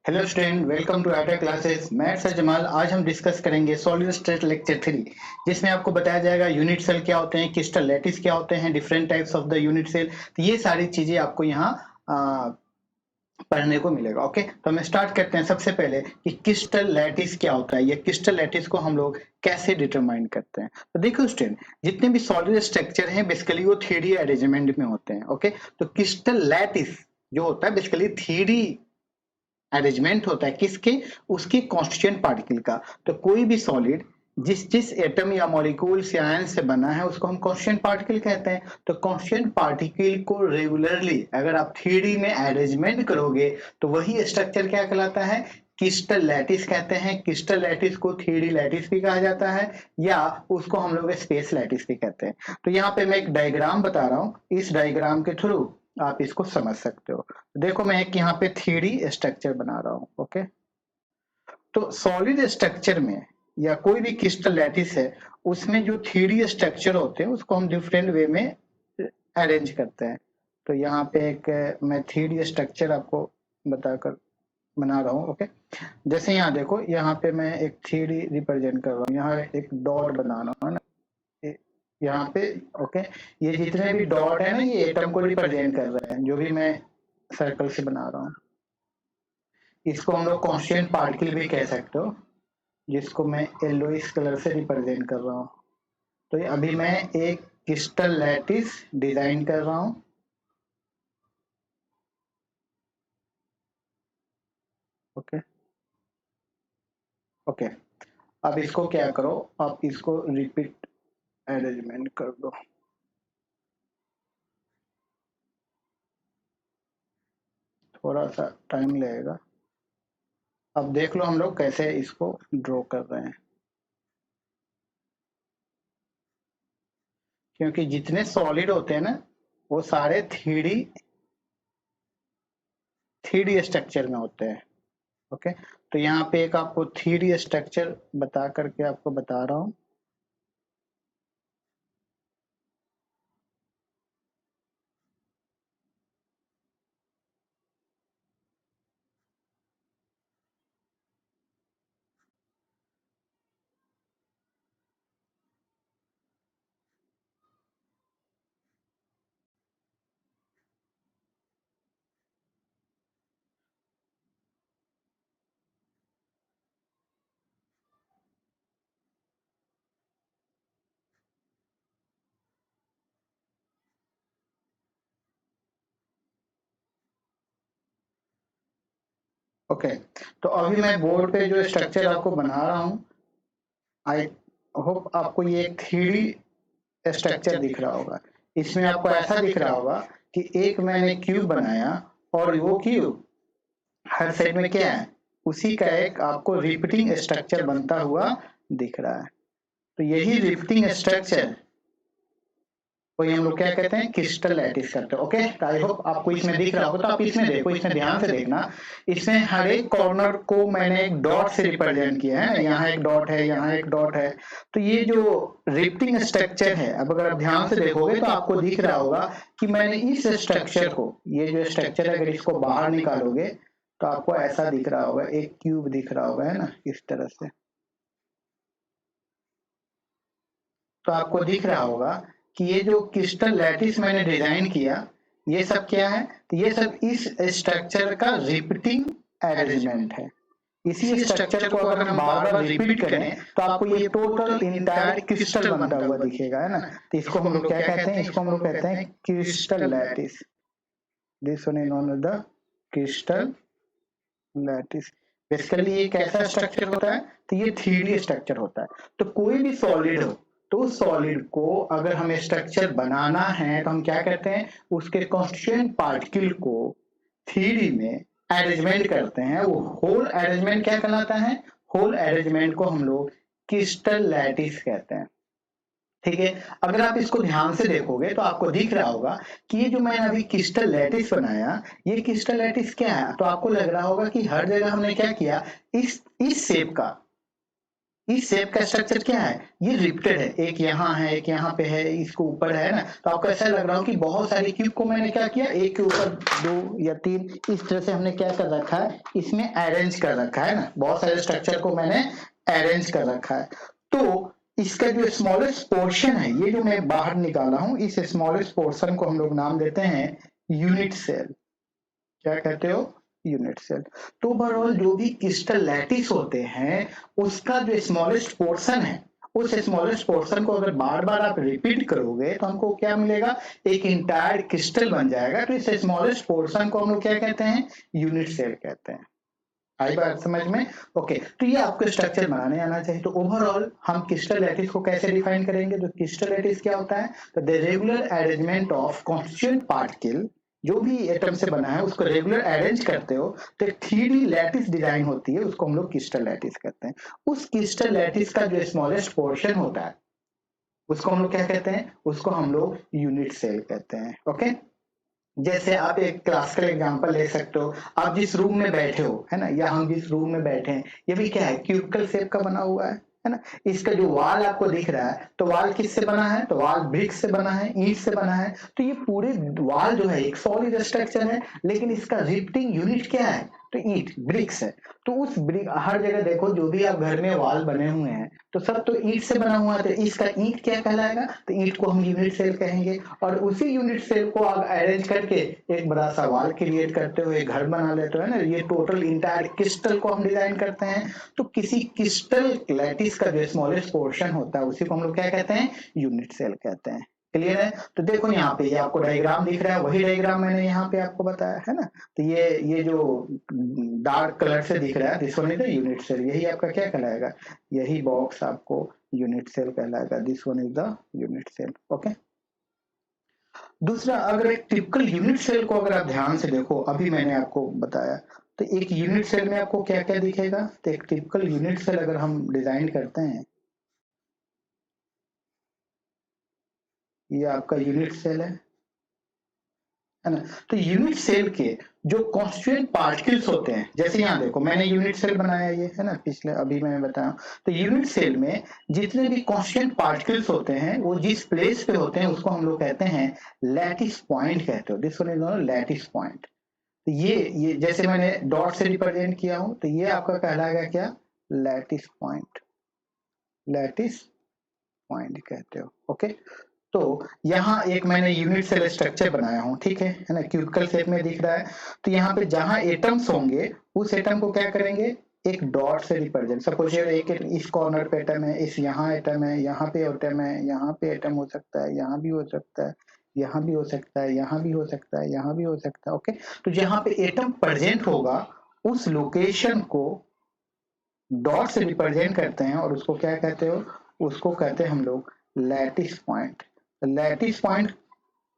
Hello student, welcome to आटा classes. मैं sir Jamal. आज हम डिस्कस करेंगे सॉलिड स्टेट लेक्चर 3, जिसमें आपको बताया जाएगा यूनिट सेल क्या होते हैं, क्रिस्टल लैटिस क्या होते हैं, different types of the unit cell. तो ये सारी चीजें आपको यहाँ पढ़ने को मिलेगा। ओके, तो हम स्टार्ट करते हैं सबसे पहले कि क्रिस्टल लैटिस क्या होता है, या क्रिस्टल लैटिस को हम लोग कैसे डिटरमाइन करते हैं। तो देखो स्टूडेंट, जितने भी सॉलिड स्ट्रक्चर हैं बेसिकली वो 3D अरेंजमेंट में होते हैं। ओके, तो क्रिस्टल लैटिस जो होता है बेसिकली 3D अरेंजमेंट होता है किसके, उसके कॉन्स्टिट्यूएंट पार्टिकल का। तो कोई भी सॉलिड जिस जिस एटम या मॉलिक्यूल से आयन से बना है उसको हम कॉन्स्टिट्यूएंट पार्टिकल कहते हैं। तो कॉन्स्टिट्यूएंट पार्टिकल को रेगुलरली अगर आप 3D में अरेंजमेंट करोगे तो वही स्ट्रक्चर क्या कहलाता है, क्रिस्टल लैटिस कहते हैं। क्रिस्टल लैटिस को 3D लैटिस भी कहा जाता है, या उसको हम लोग स्पेस लैटिस भी कहते हैं। तो यहाँ पे मैं एक डायग्राम बता रहा हूँ, इस डायग्राम के थ्रू आप इसको समझ सकते हो। देखो मैं एक यहाँ पे 3D स्ट्रक्चर बना रहा हूँ। ओके, तो सॉलिड स्ट्रक्चर में या कोई भी क्रिस्टल लैटिस है, उसमें जो 3D स्ट्रक्चर होते हैं उसको हम डिफरेंट वे में अरेंज करते हैं। तो यहाँ पे एक मैं 3D स्ट्रक्चर आपको बताकर बना रहा हूँ। ओके, जैसे यहाँ देखो, यहाँ पे मैं एक 3D रिप्रेजेंट कर रहा हूँ। यहाँ एक डॉट बना रहा हूँ ना, यहाँ पे। ओके, ये जितने भी डॉट है ना, ये एटम को रिप्रेजेंट कर रहे हैं, जो भी मैं सर्कल से बना रहा हूँ। इसको हम लोग कॉन्स्टिट्यूएंट पार्टिकल भी कह सकते हो, जिसको मैं येलोइश कलर से रिप्रेजेंट कर रहा हूँ। तो अभी मैं एक क्रिस्टल लैटिस डिजाइन कर रहा हूँ। ओके ओके, अब इसको क्या करो, आप इसको रिपीट अरेंजमेंट कर दो। थोड़ा सा टाइम लगेगा। अब देख लो हम लोग कैसे इसको ड्रॉ कर रहे हैं, क्योंकि जितने सॉलिड होते हैं ना वो सारे 3D स्ट्रक्चर में होते हैं। ओके, तो यहाँ पे एक आपको 3D स्ट्रक्चर बता करके आपको बता रहा हूँ। ओके, तो अभी मैं बोर्ड पे जो स्ट्रक्चर आपको बना रहा हूँ, आई होप आपको ये एक 3D स्ट्रक्चर दिख रहा होगा। इसमें आपको ऐसा दिख रहा होगा कि एक मैंने क्यूब बनाया, और वो क्यूब हर साइड में क्या है, उसी का एक आपको रिपीटिंग स्ट्रक्चर बनता हुआ दिख रहा है। तो यही रिपीटिंग स्ट्रक्चर को हम लोग क्या कहते हैं, क्रिस्टल लैटिस करते हैं। ओके, तो आई होप आपको इसमें दिख रहा होगा। तो आप इसमें देखो, इसमें ध्यान से देखना। इसमें हर एक कॉर्नर को मैंने एक डॉट से रिप्रेजेंट किया है ना, यहाँ एक डॉट है, यहाँ एक डॉट है। तो ये जो रिपीटिंग स्ट्रक्चर है, अब अगर आप ध्यान से देखोगे तो आपको दिख रहा होगा कि मैंने इस स्ट्रक्चर को, ये जो स्ट्रक्चर है, अगर इसको बाहर निकालोगे तो आपको ऐसा दिख रहा होगा, एक क्यूब दिख रहा होगा, है ना, इस तरह से। तो आपको दिख रहा होगा कि ये जो क्रिस्टल लैटिस मैंने डिजाइन किया, ये सब क्या है, तो ये सब इस स्ट्रक्चर का रिपीटिंग अरेंजमेंट है। इसी स्ट्रक्चर को अगर हम बार बार रिपीट करें तो आपको ये टोटल इंटायर क्रिस्टल बनता हुआ दिखेगा, है ना। तो इसको हम लोग क्या कहते हैं, इसको हम लोग कहते हैं crystal lattice. This one is known as the crystal lattice. Basically ये कैसा स्ट्रक्चर होता है, तो ये 3D स्ट्रक्चर होता है। तो कोई भी सॉलिड हो, तो सॉलिड को अगर हमें स्ट्रक्चर बनाना है तो हम क्या कहते हैं, उसके कॉन्स्टिट्यूएंट पार्टिकल को 3D में अरेंजमेंट करते हैं। वो होल अरेंजमेंट क्या कहलाता है, होल अरेंजमेंट को हम लोग क्रिस्टल लैटिस कहते हैं। ठीक है, अगर आप इसको ध्यान से देखोगे तो आपको दिख रहा होगा कि ये जो मैंने अभी क्रिस्टल लैटिस बनाया, ये क्रिस्टल लैटिस क्या है, तो आपको लग रहा होगा कि हर जगह हमने क्या किया, इस शेप का इस शेप का स्ट्रक्चर क्या है, ये रिप्टेड है, एक यहाँ है, एक यहाँ पे है, इसको ऊपर है ना, तो आपको ऐसा लग रहा हो कि बहुत सारी क्यूब को मैंने क्या किया, एक के ऊपर 2 या 3 इस तरह से हमने क्या कर रखा है, इसमें अरेंज कर रखा है ना, बहुत सारे स्ट्रक्चर को मैंने अरेंज कर रखा है। तो इसका जो स्मॉलेस्ट पोर्शन है, ये जो मैं बाहर निकाला हूं, इस स्मॉलेस्ट पोर्शन को हम लोग नाम देते हैं यूनिट सेल। क्या कहते हो, यूनिट सेल। तो ओवरऑल जो भी क्रिस्टल लैटिस होते हैं, उसका जो स्मॉलेस्ट पोर्शन है, उस स्मॉलेस्ट पोर्शन को अगर बार बार आप रिपीट करोगे तो हमको क्या मिलेगा, एक इंटायर क्रिस्टल बन जाएगा। तो इस स्मॉलेस्ट पोर्शन को हम लोग क्या कहते हैं, यूनिट सेल कहते हैं। आई बात समझ में? ओके, तो ये आपको स्ट्रक्चर बनाने आना चाहिए। तो ओवरऑल हम क्रिस्टल लैटिस को कैसे डिफाइन करेंगे, तो क्रिस्टल लैटिस क्या होता है, तो the regular arrangement of constituent particle, जो भी एटम से बना है उसको रेगुलर अरेंज करते हो तो एक 3D लैटिस डिजाइन होती है, उसको हम लोग क्रिस्टल लैटिस कहते हैं। उस क्रिस्टल लैटिस का जो स्मॉलेस्ट पोर्शन होता है, उसको हम लोग क्या कहते हैं, उसको हम लोग यूनिट सेल कहते हैं। ओके, जैसे आप एक क्लासिकल एग्जांपल ले सकते हो, आप जिस रूम में बैठे हो, है ना, या हम जिस रूम में बैठे हैं, ये भी क्या है, क्यूबिकल शेप का बना हुआ है ना। इसका जो वॉल आपको दिख रहा है, तो वॉल किससे बना है, तो वॉल ब्रिक से बना है, ईंट से बना है। तो ये पूरे वॉल जो है एक सॉलिड स्ट्रक्चर है, लेकिन इसका रिफ्टिंग यूनिट क्या है, तो ईंट, ब्रिक्स है। तो उस ब्रिक, हर जगह देखो जो भी आप घर में वॉल बने हुए हैं, तो सब तो ईंट से बना हुआ है, तो इसका ईंट क्या कहलाएगा, तो ईंट को हम यूनिट सेल कहेंगे। और उसी यूनिट सेल को आप अरेंज करके एक बड़ा सा वॉल क्रिएट करते हो, एक घर बना लेते हो, है ना। ये टोटल इंटायर क्रिस्टल को हम डिजाइन करते हैं। तो किसी क्रिस्टल लैटिस का जो स्मॉलेस्ट पोर्शन होता है, उसी को हम लोग क्या कहते हैं, यूनिट सेल कहते हैं। क्लियर है? तो देखो यहाँ पे ये आपको डायग्राम दिख रहा है, वही डायग्राम मैंने यहाँ पे आपको बताया है ना। तो ये जो डार्क कलर से दिख रहा है, this one is the unit cell, यही आपका क्या कहलाएगा, यही बॉक्स आपको यूनिट सेल कहलाएगा। This one is the unit cell. Okay, दूसरा, अगर एक टिपिकल यूनिट सेल को अगर आप ध्यान से देखो, अभी मैंने आपको बताया, तो एक यूनिट सेल में आपको क्या क्या दिखेगा, तो एक टिपिकल यूनिट सेल अगर हम डिजाइन करते हैं, ये आपका यूनिट सेल है ना। तो यूनिट सेल के जो कॉन्स्टिट्यूएंट पार्टिकल्स होते हैं, जैसे यहाँ देखो मैंने यूनिट सेल बनाया ये, है ना, पिछले अभी मैंने बताया। तो यूनिट सेल में जितने भी कॉन्स्टिट्यूएंट पार्टिकल्स होते हैं, वो जिस प्लेस पे होते हैं उसको हम लोग कहते हैं लैटिस पॉइंट कहते हो। This one is known lattice point. तो ये जैसे मैंने डॉट से रिप्रेजेंट किया हूं, तो ये आपका कहलाएगा क्या, लैटिस पॉइंट, लैटिस पॉइंट कहते हो। ओके, तो यहाँ एक मैंने यूनिट सेल स्ट्रक्चर बनाया हूँ, ठीक है ना, क्यूबिकल शेप में दिख रहा है। तो यहाँ पे जहां एटम्स होंगे, उस एटम को क्या करेंगे, एक डॉट से रिप्रेजेंट। सपोज एक इस कॉर्नर पे एटम है, इस यहाँ एटम है, यहाँ पे एटम है, यहाँ पे एटम हो सकता है, यहाँ भी हो सकता है, यहाँ भी हो सकता है, यहाँ भी हो सकता है, यहाँ भी हो सकता है। ओके, तो जहाँ पे एटम प्रेजेंट होगा, उस लोकेशन को डॉट से रिप्रेजेंट करते हैं, और उसको क्या कहते हो, उसको कहते हैं हम लोग लैटिस पॉइंट। लैटिस पॉइंट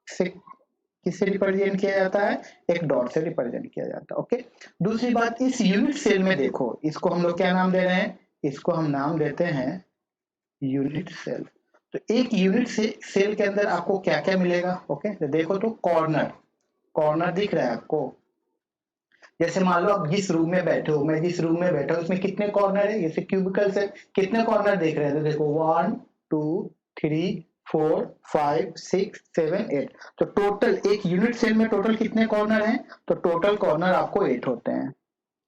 से किससे रिप्रेजेंट किया जाता है, एक डॉट से रिप्रेजेंट किया जाता है। ओके, दूसरी बात, इस यूनिट सेल में देखो, इसको हम लोग क्या नाम दे रहे हैं, इसको हम नाम देते हैं यूनिट सेल। तो एक यूनिट से सेल के अंदर आपको क्या क्या मिलेगा, ओके, तो देखो, तो कॉर्नर, कॉर्नर दिख रहा है आपको। जैसे मान लो आप जिस रूम में बैठे हो, मैं जिस रूम में बैठा हूँ, उसमें कितने कॉर्नर है, जैसे क्यूबिकल से कितने कॉर्नर देख रहे हैं, तो देखो 1 2 3 4 5 6 7 8। तो टोटल एक यूनिट सेल में टोटल कितने कॉर्नर हैं, तो टोटल कॉर्नर आपको 8 होते हैं।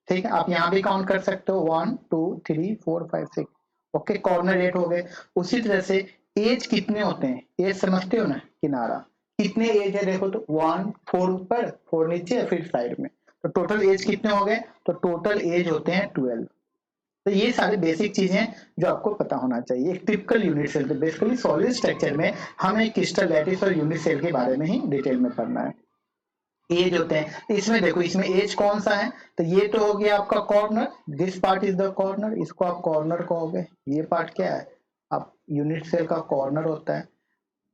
ठीक है, आप यहाँ भी काउंट कर सकते हो, 1 2 3 4 5 6। ओके, कॉर्नर 8 हो गए। उसी तरह से एज कितने होते हैं, एज समझते हो ना, किनारा, कितने एज है, देखो तो 1 4 ऊपर 4 नीचे फिर साइड में। तो टोटल एज कितने हो गए, तो टोटल एज होते हैं 12। तो ये सारी बेसिक चीजें जो आपको पता होना चाहिए एक टिपिकल यूनिट सेल। तो बेसिकली सॉलिड स्ट्रक्चर में हमें क्रिस्टल लैटिस और यूनिट सेल के बारे में ही डिटेल में पढ़ना है। एज होते हैं, तो इसमें देखो, इसमें एज कौन सा है, तो ये तो हो गया आपका corner, this part is the corner, इसको आप कॉर्नर कहोगे। ये पार्ट क्या है, आप यूनिट सेल का कॉर्नर होता है।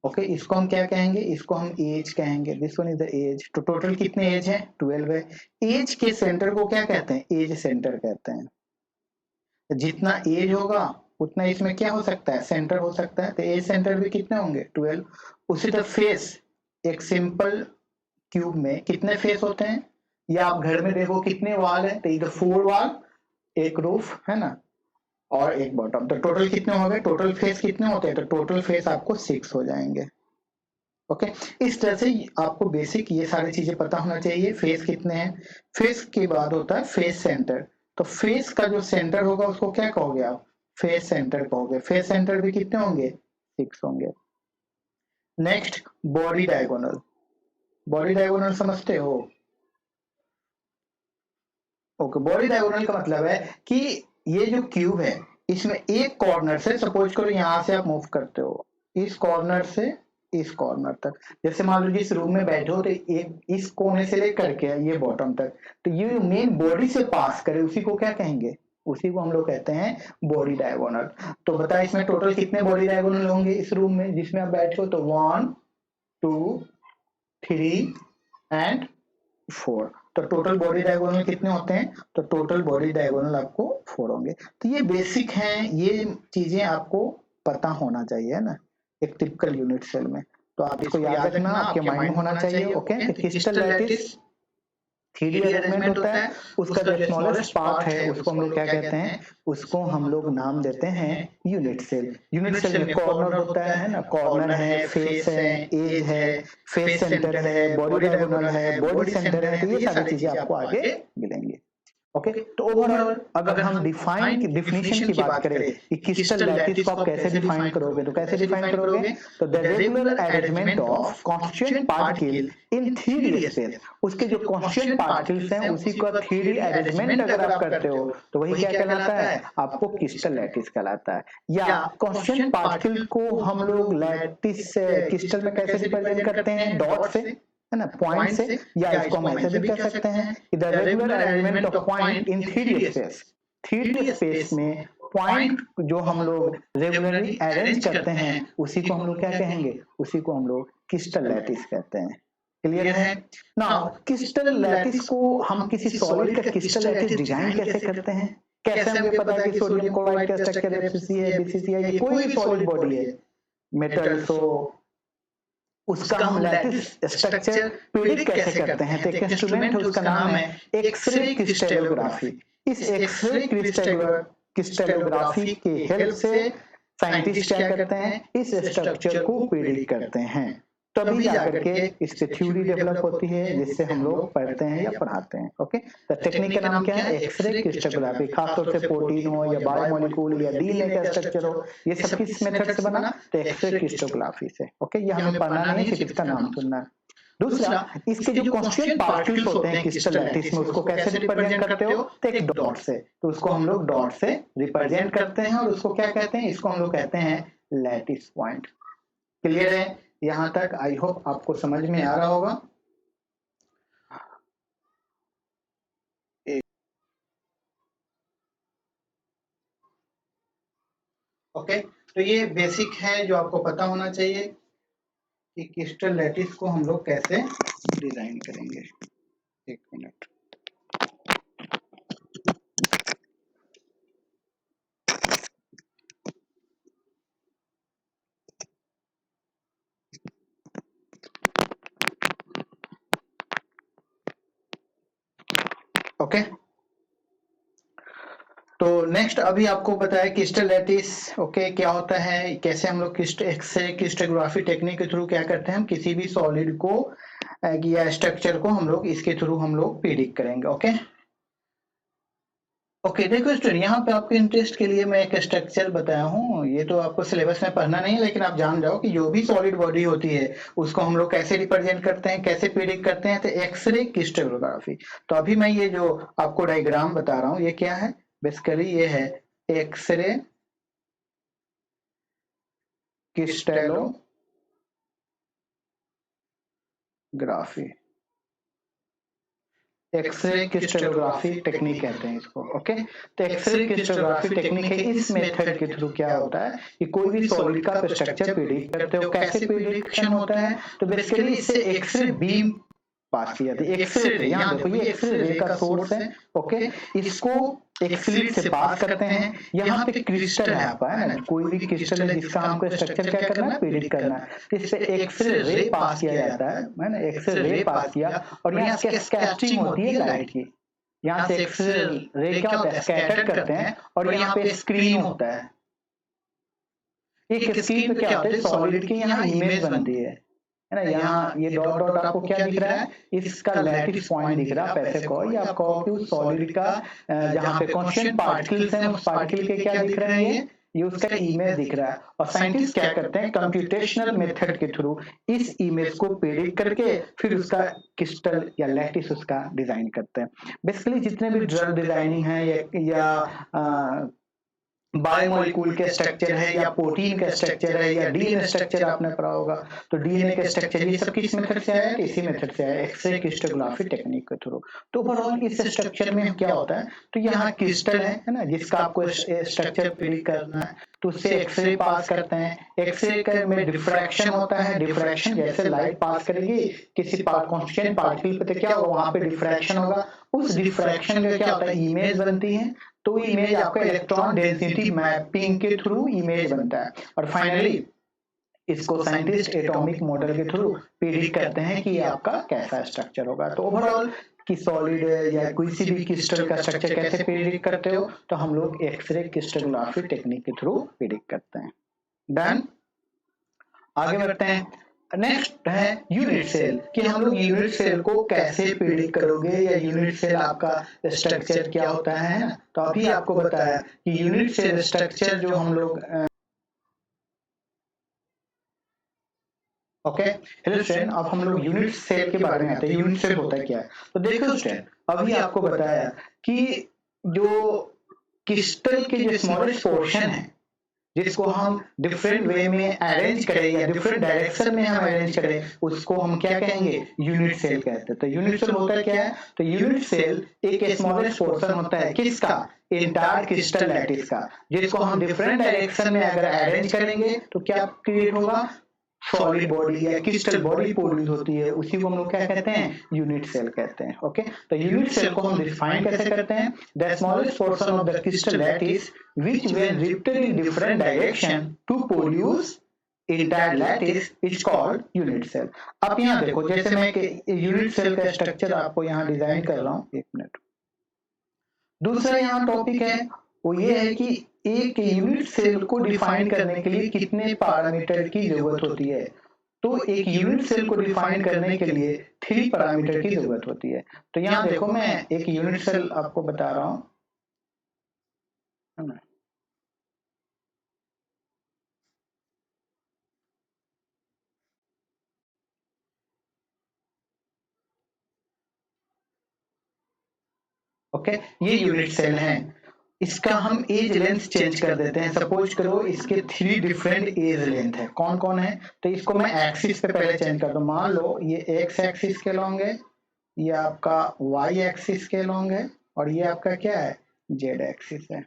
ओके, इसको हम क्या कहेंगे, इसको हम एज कहेंगे। This one is the edge. तो टोटल कितने एज है, 12 है। एज के सेंटर को क्या कहते हैं, एज सेंटर कहते हैं। जितना एज होगा उतना इसमें क्या हो सकता है, सेंटर हो सकता है। तो एज सेंटर भी कितने होंगे, 12। उसी तरह फेस, एक सिंपल क्यूब में कितने फेस होते हैं, या आप घर में देखो कितने वॉल है, तो इधर 4 वॉल, एक रूफ, है ना, और एक बॉटम, तो टोटल कितने हो गए, टोटल फेस कितने होते हैं, तो टोटल फेस आपको 6 हो जाएंगे। ओके, इस तरह से आपको बेसिक ये सारी चीजें पता होना चाहिए। फेस कितने हैं, फेस के बाद होता है फेस सेंटर। तो फेस का जो सेंटर होगा उसको क्या कहोगे आप, फेस सेंटर कहोगे। फेस सेंटर भी कितने होंगे, 6 होंगे। Next body diagonal. Body diagonal समझते हो, ओके। बॉडी डायगोनल का मतलब है कि ये जो क्यूब है इसमें एक कॉर्नर से, सपोज करो यहां से आप मूव करते हो इस कॉर्नर से इस कॉर्नर तक, जैसे मान लो जिस रूम में बैठे हो तो एक इस कोने से लेकर के ये बॉटम तक, तो ये मेन बॉडी से पास करे उसी को क्या कहेंगे, उसी को हम लोग कहते हैं बॉडी डायगोनल। तो बता इसमें टोटल कितने बॉडी डायगोनल होंगे इस रूम में जिसमें आप बैठे हो, तो 1 2 3 एंड 4। तो टोटल बॉडी डायगोनल कितने होते हैं, तो टोटल बॉडी डायगोनल आपको 4 होंगे। तो ये बेसिक हैं, ये चीजें आपको पता होना चाहिए ना एक टिपिकल यूनिट सेल में। तो आप इसको याद रखना, आपके माइंड में होना चाहिए। ओके, तो क्रिस्टल लैटिस 3D अरेंजमेंट होता है, उसका जो स्मॉलेस्ट पार्ट है उसको हम लोग क्या कहते हैं, उसको हम लोग नाम देते हैं यूनिट सेल। यूनिट सेल में कॉर्नर होता है ना, कॉर्नर है, फेस है, एज है, फेस सेंटर है, बॉडी डायगोनल है, बॉडी सेंटर है, तो ये सारी चीजें आपको आगे मिलेंगी। ओके, तो ओवरऑल अगर हम डिफिनेशन की बात करें कि क्रिस्टल लैटिस को आप कैसे डिफाइन करोगे, तो कैसे डिफाइन करोगे, तो the regular arrangement of constituent particle in 3D space. उसके जो कांस्टिट्यूएंट पार्टिकल्स हैं उसी का 3D अरेंजमेंट अगर आप करते हो तो वही क्या कहलाता है, आपको क्रिस्टल लैटिस कहलाता है। या कांस्टिट्यूएंट पार्टिकल को हम लोग लैटिस क्रिस्टल में कैसे रिप्रेजेंट करते हैं, डॉट से, है ना, पॉइंट से, या इसको हम ऐसे भी कह सकते हैं कि the regular arrangement of point in 3D space. 3D space में पॉइंट जो हम लोग रेगुलरली अरेंज करते हैं उसी को हम लोग क्या कहेंगे, उसी को हम लोग क्रिस्टल लैटिस कहते हैं। क्लियर है ना। क्रिस्टल लैटिस को हम किसी सॉलिड का क्रिस्टल लैटिस डिजाइन कैसे करते हैं, कैसे हमें पता है कि सोडियम क्लोराइड का स्ट्रक्चर एफसी है, बीसीसी है, ये कोई भी सॉलिड बॉडी है, मेटल, सो उसका हम लैटिस स्ट्रक्चर प्रिडिक्ट कैसे करते हैं, तो एक इंस्ट्रूमेंट है उसका नाम है एक्सरे क्रिस्टलोग्राफी। इस एक्सरे क्रिस्टलोग्राफी के हेल्प से साइंटिस्ट क्या करते हैं, इस स्ट्रक्चर को प्रिडिक्ट करते हैं, तभी जाकर के इस पे थ्योरी डेवलप होती है जिससे हम लोग पढ़ते हैं या पढ़ाते हैं। ओके, तो टेक्निक का नाम क्या है, एक्सरे क्रिस्टलोग्राफी। खासतौर से प्रोटीन हो या बायोमोलिक्यूल या डीएनए का स्ट्रक्चर हो, ये सब किस मेथड से बना, तो एक्सरे क्रिस्टलोग्राफी से। ओके, ये हमें पढ़ना नहीं है, सिर्फ इसका नाम सुनना है। दूसरा, इसके जो कांस्टिट्यूएंट पार्टिकल्स होते हैं क्रिस्टल लैटिस में उसको कैसे रिप्रेजेंट करते हो, तो एक डॉट से, तो उसको हम लोग डॉट से रिप्रेजेंट करते हैं और उसको क्या कहते हैं, इसको हम लोग कहते हैं लैटिस पॉइंट। क्लियर है यहां तक, आई होप आपको समझ में आ रहा होगा। ओके, तो ये बेसिक है जो आपको पता होना चाहिए कि क्रिस्टल लैटिस को हम लोग कैसे डिजाइन करेंगे। एक मिनट, ओके। तो नेक्स्ट अभी आपको पता है क्रिस्टल लैटिस, ओके, क्या होता है, कैसे हम लोग एक्सरे क्रिस्टलोग्राफी टेक्निक के थ्रू क्या करते हैं, हम किसी भी सॉलिड को या स्ट्रक्चर को हम लोग इसके थ्रू हम लोग प्रिडिक्ट करेंगे। ओके ओके, देखो स्टूडेंट, यहाँ पे आपके इंटरेस्ट के लिए मैं एक स्ट्रक्चर बताया हूँ, ये तो आपको सिलेबस में पढ़ना नहीं है, लेकिन आप जान जाओ कि जो भी सॉलिड बॉडी होती है उसको हम लोग कैसे रिप्रेजेंट करते हैं, कैसे प्रिडिक्ट करते हैं, तो एक्सरे क्रिस्टलोग्राफी। तो अभी मैं ये जो आपको डायग्राम बता रहा हूँ ये क्या है, बेसिकली ये है x ray crystallography. X ray crystallography technique कहते हैं इसको। ओके, तो एक्सरे क्रिस्टलोग्राफी टेक्निक है, इस मेथड के थ्रू क्या होता है कि कोई भी सॉलिड का स्ट्रक्चर प्रिडिक्ट करते हो। कैसे प्रिडिक्शन होता है, तो बेसिकली इससे एक्सरे बीम पास की जाती है। एक्सरे रे, यहाँ देखो ये एक्सरे रे का सोर्स है। ओके, इसको एक स्लिट से पास करते हैं, यहाँ पे क्रिस्टल है आपका, है ना, कोई भी क्रिस्टल है जिसका हमको स्ट्रक्चर क्या करना है, प्रिडिक्ट करना है, तो इस पे एक्सरे रे पास किया जाता है ना, एक्सरे रे पास किया और यहाँ स्कैटरिंग होती है लाइट की, यहाँ से एक्स रे क्या होता है, स्कैटर करते हैं और यहाँ पे स्क्रीन होता है। एक स्क्रीन पे क्या होता है, सॉलिड की यहाँ इमेज बनती है ना। यहाँ ये डॉट डॉट आपको क्या दिख रहा है, इसका लैटिस पॉइंट दिख रहा है। आप ऐसे कहो या आप कहो कि उस सॉलिड का जहाँ पे कांस्टेंट पार्टिकल्स हैं उस पार्टिकल के क्या दिख रहे हैं, ये उसका इमेज दिख रहा है। और साइंटिस्ट क्या करते हैं, कंप्यूटेशनल मेथड के थ्रू इस इमेज को प्रेडिक्ट करके फिर उसका क्रिस्टल या लैटिस उसका डिजाइन करते हैं। बेसिकली जितने भी ड्रग डिजाइनिंग है या बायोमोलिक्यूल के स्ट्रक्चर है या प्रोटीन का स्ट्रक्चर है या डीएनए स्ट्रक्चर आपने पढ़ा होगा, तो डीएनए के स्ट्रक्चर ये सब किस मेथड से आया है, इसी मेथड से आया, एक्सरे क्रिस्टोग्राफी टेक्निक के थ्रू। तो ओवरऑल इस स्ट्रक्चर में क्या होता है, तो यहाँ क्रिस्टल है ना, जिसका आपको स्ट्रक्चर प्रेडिक्ट करना है, तो उससे एक्सरे पास करते हैं। एक्सरे में डिफ्रैक्शन होता है, डिफ्रैक्शन जैसे लाइट पास करेगी किसी कांस्टेंट पार्टिकल पे तो क्या होगा, वहां पे डिफ्रैक्शन होगा। उस डिफ्रैक्शन का क्या होता है, इमेज बनती है। तो इमेज आपका इलेक्ट्रॉन डेंसिटी मैपिंग के थ्रू इमेज बनता है। और फाइनली इसको साइंटिस्ट एटॉमिक मॉडल के थ्रू प्रेडिक्ट करते हैं कि आपका कैसा स्ट्रक्चर होगा। तो ओवरऑल कि सॉलिड या किसी भी क्रिस्टल का स्ट्रक्चर कैसे प्रेडिक्ट करते हो, तो हम लोग एक्सरे क्रिस्टोग्राफी टेक्निक के थ्रू प्रेडिक्ट करते हैं। डन, आगे बढ़ते हैं। नेक्स्ट है यूनिट सेल, कि हम लोग यूनिट सेल को कैसे प्रेडिक्ट करोगे या यूनिट सेल आपका स्ट्रक्चर क्या होता है ना। तो अभी आपको बताया कि यूनिट सेल स्ट्रक्चर जो हम लोग ओके। हेलो स्टूडेंट, अब हम लोग यूनिट सेल के बारे में आते हैं। यूनिट सेल होता क्या है, तो देखो स्टूडेंट अभी आपको बताया कि जो क्रिस्टल के जो स्मॉलेस्ट पोर्शन है जिसको हम डिफरेंट वे में अरेंज करें या डिफरेंट डायरेक्शन में हम अरेंज करें, उसको हम क्या कहेंगे, यूनिट सेल कहते हैं। तो यूनिट सेल होता क्या है, तो यूनिट सेल एक स्मॉलेस्ट पोर्शन होता है किसका, एंटायर क्रिस्टल लैटिस का, जिसको हम डिफरेंट डायरेक्शन में अगर अरेंज करेंगे तो क्या क्रिएट होगा, सॉलिड बॉडी या क्रिस्टल बॉडी प्रोड्यूस होती है। उसी को हम लोग क्या कहते हैं, यूनिट सेल कहते हैं। ओके, तो यूनिट सेल को हम डिफाइन कैसे करते हैं, the smallest portion of the crystal lattice which when repeated in different direction to produce entire lattice is called unit cell. अब यहाँ देखो, जैसे मैं यूनिट सेल का स्ट्रक्चर आपको यहाँ डिजाइन कर रहा हूँ, एक मिनट। दूसरा यहाँ टॉपिक है वो ये है कि एक यूनिट सेल को डिफाइन करने के लिए कितने पैरामीटर की जरूरत होती है। तो एक यूनिट सेल को डिफाइन करने के लिए 3 पैरामीटर की जरूरत होती है। तो यहाँ देखो मैं एक यूनिट सेल आपको बता रहा हूं, ओके। ये यूनिट सेल है, इसका हम एज लेंथ चेंज कर देते हैं। सपोज करो इसके 3 डिफरेंट एज लेंथ है, कौन कौन है, तो इसको मैं एक्सिस पे पहले चेंज कर दूं। मान लो ये एक्स एक्सिस के लॉन्ग है, ये आपका वाई एक्सिस के लॉन्ग है और ये आपका क्या है, जेड एक्सिस है।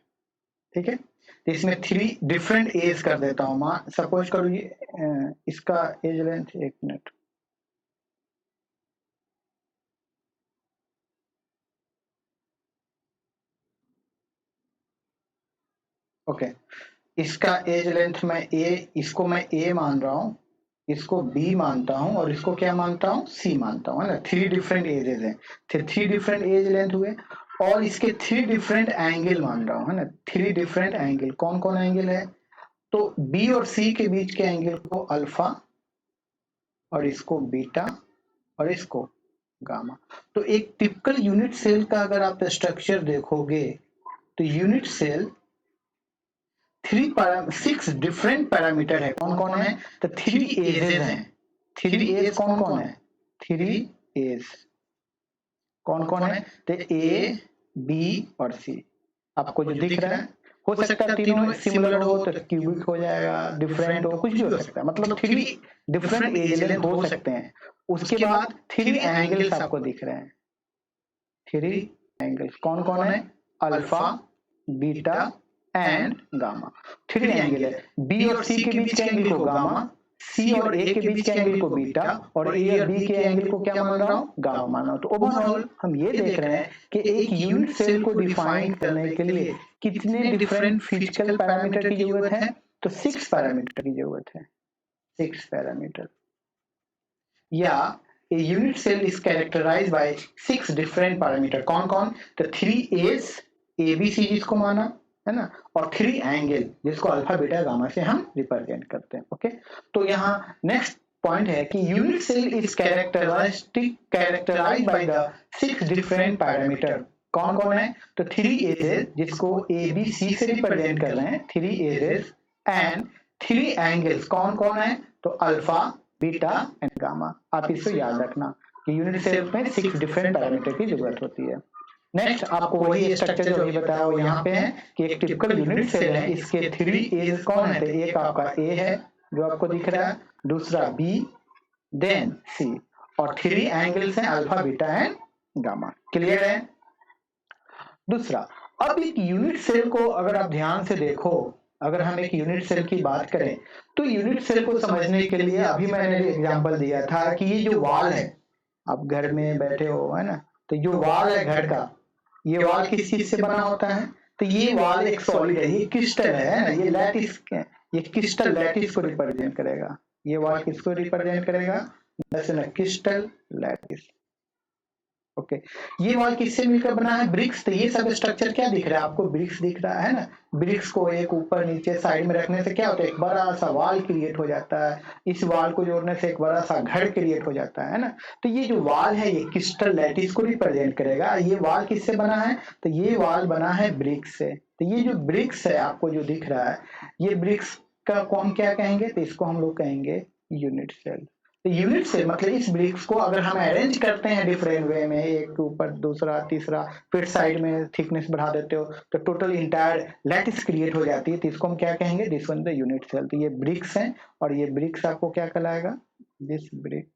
ठीक है, तो इसमें 3 डिफरेंट एज कर देता हूं। मान सपोज करो ये इसका एज लेंथ, एक मिनट, ओके। इसका एज लेंथ में इसको मैं ए मान रहा हूँ, इसको बी मानता हूँ और इसको क्या मानता हूँ, सी मानता हूँ, है ना। 3 डिफरेंट एजेस हैं, 3 डिफरेंट एज लेंथ हुए और इसके 3 डिफरेंट एंगल मान रहा हूँ, है ना। 3 डिफरेंट एंगल, कौन कौन एंगल है, तो बी और सी के बीच के एंगल को अल्फा और इसको बीटा और इसको गामा। तो एक टिपिकल यूनिट सेल का अगर आप स्ट्रक्चर देखोगे तो यूनिट सेल 6 डिफरेंट पैरामीटर है, कौन कौन है, तो 3 एजेस हैं। 3 एज कौन कौन है, 3 एज कौन कौन है, तो ए बी और सी। आपको जो दिख रहा है, हो सकता है तीनों सिमिलर हो तो क्यूबिक हो जाएगा, डिफरेंट हो, कुछ भी हो सकता है। मतलब 3 डिफरेंट एज लेंथ हो सकते हैं। उसके बाद 3 एंगल्स आपको दिख रहे हैं, 3 एंगल्स कौन कौन है, alpha beta and gamma. 3 angle है, बी और सी के बीच के एंगल को गामा, सी और ए के बीच के एंगल को बीटा और ए और बी के एंगल को क्या मान रहा हूँ, गामा मान रहा हूँ। तो ओवरऑल हम ये देख रहे हैं कि एक यूनिट सेल को डिफाइन करने के लिए कितने डिफरेंट फिजिकल पैरामीटर की जरूरत है, तो 6 पैरामीटर की जरूरत है, 6 पैरामीटर। या A unit cell is characterized by 6 different parameter. कौन कौन? तो 3 A's, ABC जिसको माना है ना, और 3 एंगल जिसको अल्फा बीटा गामा से हम रिप्रेजेंट करते हैं। ओके, तो यहाँ नेक्स्ट पॉइंट है कि unit cell is characterized by the 6 different parameter. कौन कौन है? तो 3 एजेस जिसको ए बी सी से रिप्रेजेंट कर रहे हैं, 3 एजेस एंड 3 एंगल्स। कौन कौन है? तो अल्फा बीटा एंड गामा। आप इसको याद रखना कि यूनिट सेल में 6 डिफरेंट पैरामीटर की जरूरत होती है। नेक्स्ट आपको वही स्ट्रक्चर जो अभी बताया वो यहाँ पे है कि एक टिपिकल यूनिट सेल है, इसके 3 एज कौन है? तो एक आपका ए है जो आपको दिख रहा है, दूसरा बी, देन सी, और 3 एंगल्स हैं alpha beta and gamma. Clear है? दूसरा, अब एक यूनिट सेल को अगर आप ध्यान से देखो, अगर हम एक यूनिट सेल की बात करें तो यूनिट सेल को समझने के लिए अभी मैंने एग्जांपल दिया था कि ये जो वॉल है, आप घर में बैठे हो है ना, तो जो वॉल है घर का, ये वॉल किस चीज से बना होता है? तो ये वॉल एक सॉलिड है, ये क्रिस्टल है ना, ये लैटिस, ये क्रिस्टल लैटिस को रिप्रेजेंट करेगा। ये वॉल किसको रिप्रेजेंट करेगा? Crystal lattice. ओके, ये वॉल किससे मिलकर बना है? ब्रिक्स। तो ये सब स्ट्रक्चर क्या दिख रहा है आपको? ब्रिक्स दिख रहा है ना। ब्रिक्स को एक ऊपर नीचे साइड में रखने से क्या होता है? एक बड़ा सा वॉल क्रिएट हो जाता है। इस वॉल को जोड़ने से एक बड़ा सा घर क्रिएट हो जाता है ना। तो ये जो वॉल है ये क्रिस्टल लैटिस को रिप्रेजेंट करेगा। ये वॉल किससे बना है? तो ये वॉल बना है ब्रिक्स से। तो ये जो ब्रिक्स है आपको जो दिख रहा है, ये ब्रिक्स का को हम क्या कहेंगे? तो इसको हम लोग कहेंगे यूनिट सेल। यूनिट सेल मतलब इस ब्रिक्स को अगर हम अरेंज करते हैं डिफरेंट वे में, एक के ऊपर दूसरा तीसरा, फिर साइड में थिकनेस बढ़ा देते हो तो टोटल इंटायर लैटिस क्रिएट हो जाती है। तो इसको हम क्या कहेंगे? This one the unit cell. तो ये ब्रिक्स हैं और ये ब्रिक्स आपको क्या कहलाएगा? This brick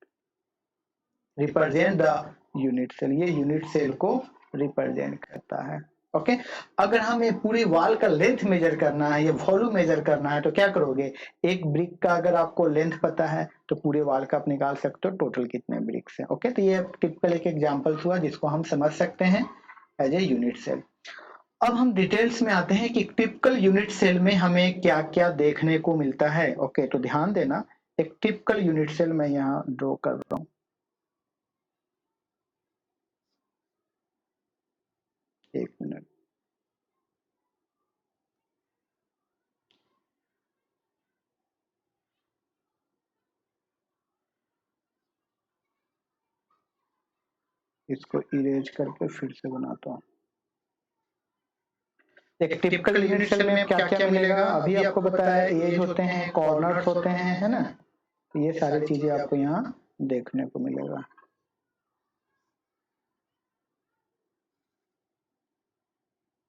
represent the unit cell. ये यूनिट सेल को रिप्रेजेंट करता है। ओके, अगर हमें पूरी वॉल का लेंथ मेजर करना है, ये वॉल्यूम मेजर करना है, तो क्या करोगे? एक ब्रिक का अगर आपको लेंथ पता है तो पूरे वॉल का आप निकाल सकते हो टोटल कितने ब्रिक्स हैं। ओके, तो ये टिपिकल एक एग्जांपल हुआ जिसको हम समझ सकते हैं एज ए यूनिट सेल। अब हम डिटेल्स में आते हैं कि टिपिकल यूनिट सेल में हमें क्या क्या देखने को मिलता है। ओके, तो ध्यान देना, एक टिपिकल यूनिट सेल मैं यहाँ ड्रॉ कर रहा हूँ। एक मिनट, इसको इरेज करके फिर से बनाता हूँ। एक टिपिकल यूनिट सेल में क्या क्या मिलेगा अभी आपको बताया है। एज होते हैं, कॉर्नर्स होते हैं, है ना। तो ये सारी चीजें आपको यहाँ देखने को मिलेगा।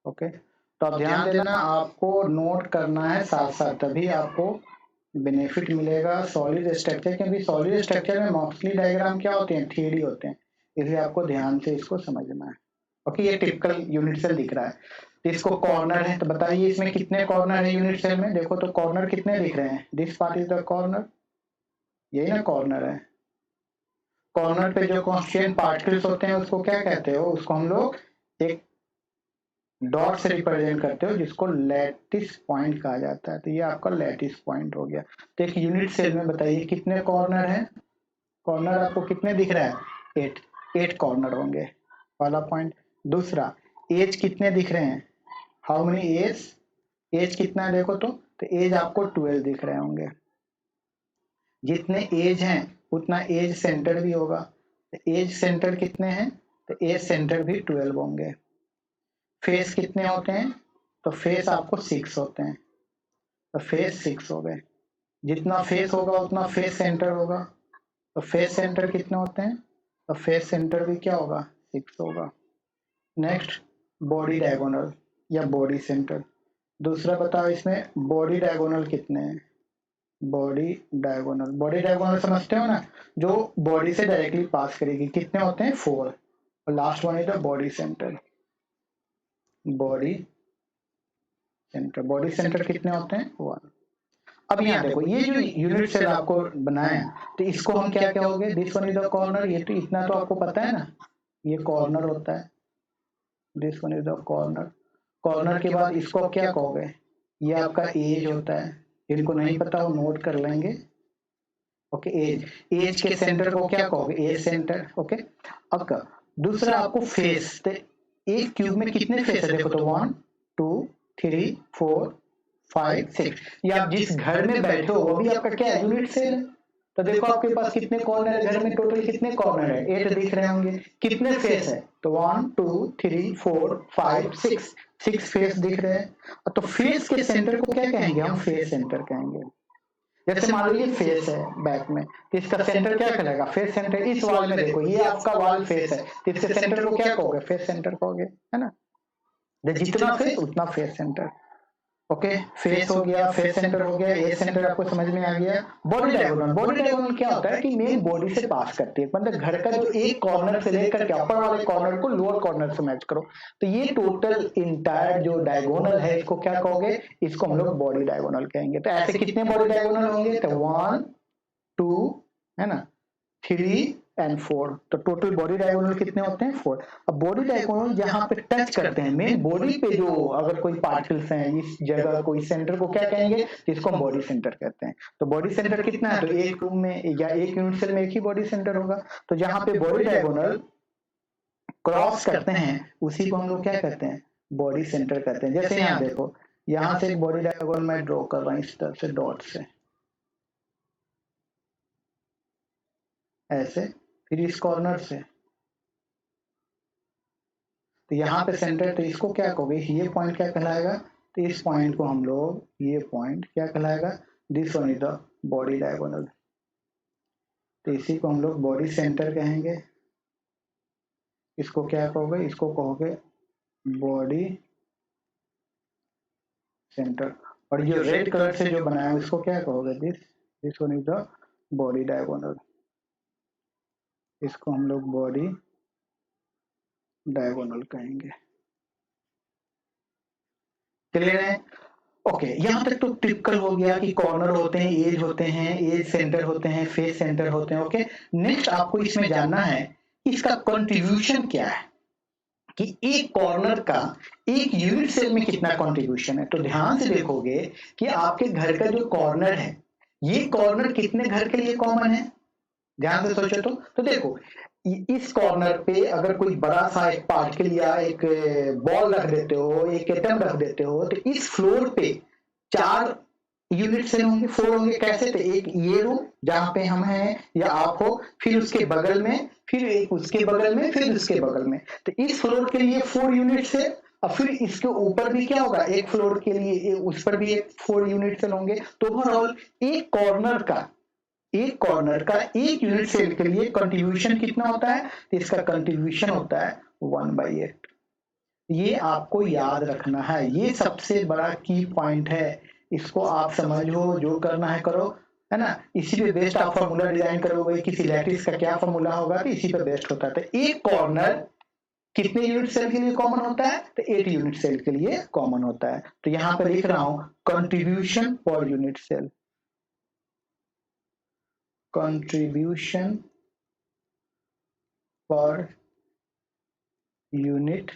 ओके, तो आप ध्यान देना, आपको नोट करना है साथ साथ, तभी आपको बेनिफिट मिलेगा सॉलिड स्ट्रक्चर। क्योंकि सॉलिड स्ट्रक्चर में मोस्टली डायग्राम क्या होते हैं? 3D होते हैं, इसलिए आपको ध्यान से इसको समझना है। ओके, ये टिपिकल यूनिट सेल दिख रहा है, तो इसको कॉर्नर है। तो बताइए इसमें कितने कॉर्नर है यूनिट सेल में? देखो तो कॉर्नर कितने दिख रहे हैं? This part is the corner, यही ना कॉर्नर है। कॉर्नर पे जो कॉन्स्टिट्यूएंट पार्टिकल्स होते हैं उसको क्या कहते हो? उसको हम लोग एक डॉट से रिप्रेजेंट करते हो जिसको लैटिस पॉइंट कहा जाता है। तो ये आपका लैटिस पॉइंट हो गया। तो एक यूनिट सेल में बताइए कितने कॉर्नर है? कॉर्नर आपको कितने दिख रहा है? 8 कॉर्नर होंगे, पहला पॉइंट। दूसरा, एज कितने दिख रहे हैं? How many as? एज कितना है देखो तो एज आपको 12 दिख रहे होंगे। जितने एज हैं उतना एज सेंटर भी होगा। तो एज सेंटर कितने हैं? तो एज सेंटर भी 12 होंगे। फेस कितने होते हैं? तो फेस आपको 6 होते हैं, तो फेस 6 हो गए। जितना फेस होगा उतना फेस सेंटर होगा। तो फेस सेंटर कितने होते हैं? तो फेस सेंटर भी क्या होगा? 6 होगा। नेक्स्ट, बॉडी डायगोनल या बॉडी सेंटर। दूसरा बताओ इसमें बॉडी डायगोनल कितने हैं? बॉडी डायगोनल, बॉडी डायगोनल समझते हो ना, जो बॉडी से डायरेक्टली पास करेगी। कितने होते हैं? 4। और last one is the body centre. Body centre, body centre कितने होते हैं? 1। अब यहाँ देखो, ये जो यूनिट सेल आपको बनाया, तो इसको हम क्या कहोगे? This one is the corner. ये तो इतना तो आपको पता है ना, ये कॉर्नर होता है। This one is the corner. Corner के बाद इसको क्या कहोगे? ये आपका एज होता है। जिनको नहीं पता वो नोट कर लेंगे। ओके एज के सेंटर को क्या कहोगे, एज सेंटर। ओके अब दूसरा आपको फेस, तो एक क्यूब में कितने फेस है देखो, तो 1 2 3 4 5 6, या आप जिस घर में बैठे हो वो भी आपका क्या यूनिट सेल है। तो देखो आपके पास कितने कॉर्नर है, घर में टोटल कितने कॉर्नर है, 8 दिख रहे होंगे, कितने फेस है, तो 1 2 3 4 5 6 फेस दिख रहे हैं। तो फेस के सेंटर को क्या कहेंगे हम, फेस सेंटर कहेंगे। जैसे मान लो ये फेस है बैक में, तो इसका सेंटर क्या कहलाएगा, फेस सेंटर। इस वाल में देखो ये आपका वाल फेस है, तो इसके सेंटर को क्या कहोगे, फेस सेंटर कहोगे, है ना। जितना फेस उतना फेस सेंटर। ओके फेस हो गया, फेस सेंटर हो गया, एज सेंटर आपको समझ में आ गया। बॉडी डायगोनल, बॉडी डायगोनल क्या होता है कि मेन बॉडी से पास करती है, मतलब घर का जो एक कॉर्नर से लेकर के अपर वाले कॉर्नर को लोअर कॉर्नर से मैच करो, तो ये टोटल इंटायर जो डायगोनल है इसको क्या कहोगे, इसको हम लोग बॉडी डायगोनल कहेंगे। तो ऐसे कितने बॉडी डायगोनल होंगे, तो 1 2 है ना, 3 एंड 4, तो टोटल बॉडी डायगोनल कितने होते हैं, 4। अब बॉडी डायगोनल जहां पे टच करते हैं मेन बॉडी पे, जो अगर कोई पार्टिकल्स हैं इस जगह कोई सेंटर को क्या कहेंगे, इसको हम बॉडी सेंटर कहते हैं। तो बॉडी सेंटर कितना है, तो एक रूम में या एक यूनिट सेल में एक ही बॉडी सेंटर होगा। तो जहां पे बॉडी डायगोनल क्रॉस करते हैं उसी को हम लोग क्या कहते हैं, बॉडी सेंटर कहते हैं। जैसे यहाँ देखो, यहाँ से एक बॉडी डायगोनल मैं ड्रॉ कर रहा हूँ इस तरह से डॉट से, ऐसे, फिर इस कॉर्नर से, तो यहाँ पे सेंटर, तो इसको क्या कहोगे, ये पॉइंट क्या कहलाएगा, तो इस पॉइंट को हम लोग, ये पॉइंट क्या कहलाएगा, this one is the body diagonal, तो इसी को हम लोग बॉडी सेंटर कहेंगे। इसको क्या कहोगे, इसको कहोगे बॉडी सेंटर। और ये रेड कलर से जो बनाया है इसको क्या कहोगे, this one is the body diagonal, इसको हम लोग बॉडी डायगोनल कहेंगे। क्लियर है। ओके यहाँ तक तो टिपिकल हो गया कि कॉर्नर होते हैं, एज होते हैं, एज सेंटर होते हैं, फेस सेंटर होते हैं। ओके नेक्स्ट आपको इसमें जानना है इसका कंट्रीब्यूशन क्या है, कि एक कॉर्नर का एक यूनिट सेल में कितना कंट्रीब्यूशन है। तो ध्यान से देखोगे कि आपके घर का जो कॉर्नर है, ये कॉर्नर कितने घर के लिए कॉमन है, ध्यान से सोचो। तो देखो इस कॉर्नर पे अगर कोई बड़ा सा एक पार्टिकल या एक बॉल रख देते हो, एक एटम रख देते हो, तो इस फ्लोर पे 4 यूनिट सेल होंगे, 4 होंगे। कैसे, तो एक ये रूम जहां पे हम हैं या आप हो, फिर उसके बगल में, फिर एक उसके बगल में, फिर उसके बगल में, तो इस फ्लोर के लिए 4 यूनिट सेल। और फिर इसके ऊपर भी क्या होगा, एक फ्लोर के लिए उस पर भी 4 यूनिट सेल होंगे। तो ओवरऑल एक कॉर्नर का एक यूनिट सेल के लिए कंट्रीब्यूशन कितना होता है, तो इसका कंट्रीब्यूशन होता है 1/8। ये आपको याद रखना है, ये सबसे बड़ा की पॉइंट है, इसको आप समझो, जो करना है करो, है ना। इसी पे बेस्ट आप फॉर्मूला डिजाइन करोगे, किसी लैटिस का क्या फॉर्मूला होगा, तो इसी पे बेस्ट होता है। तो एक कॉर्नर कितने यूनिट सेल के लिए कॉमन होता है, तो 8 यूनिट सेल के लिए कॉमन होता है। तो यहाँ पे लिख रहा हूं contribution per unit cell, contribution per unit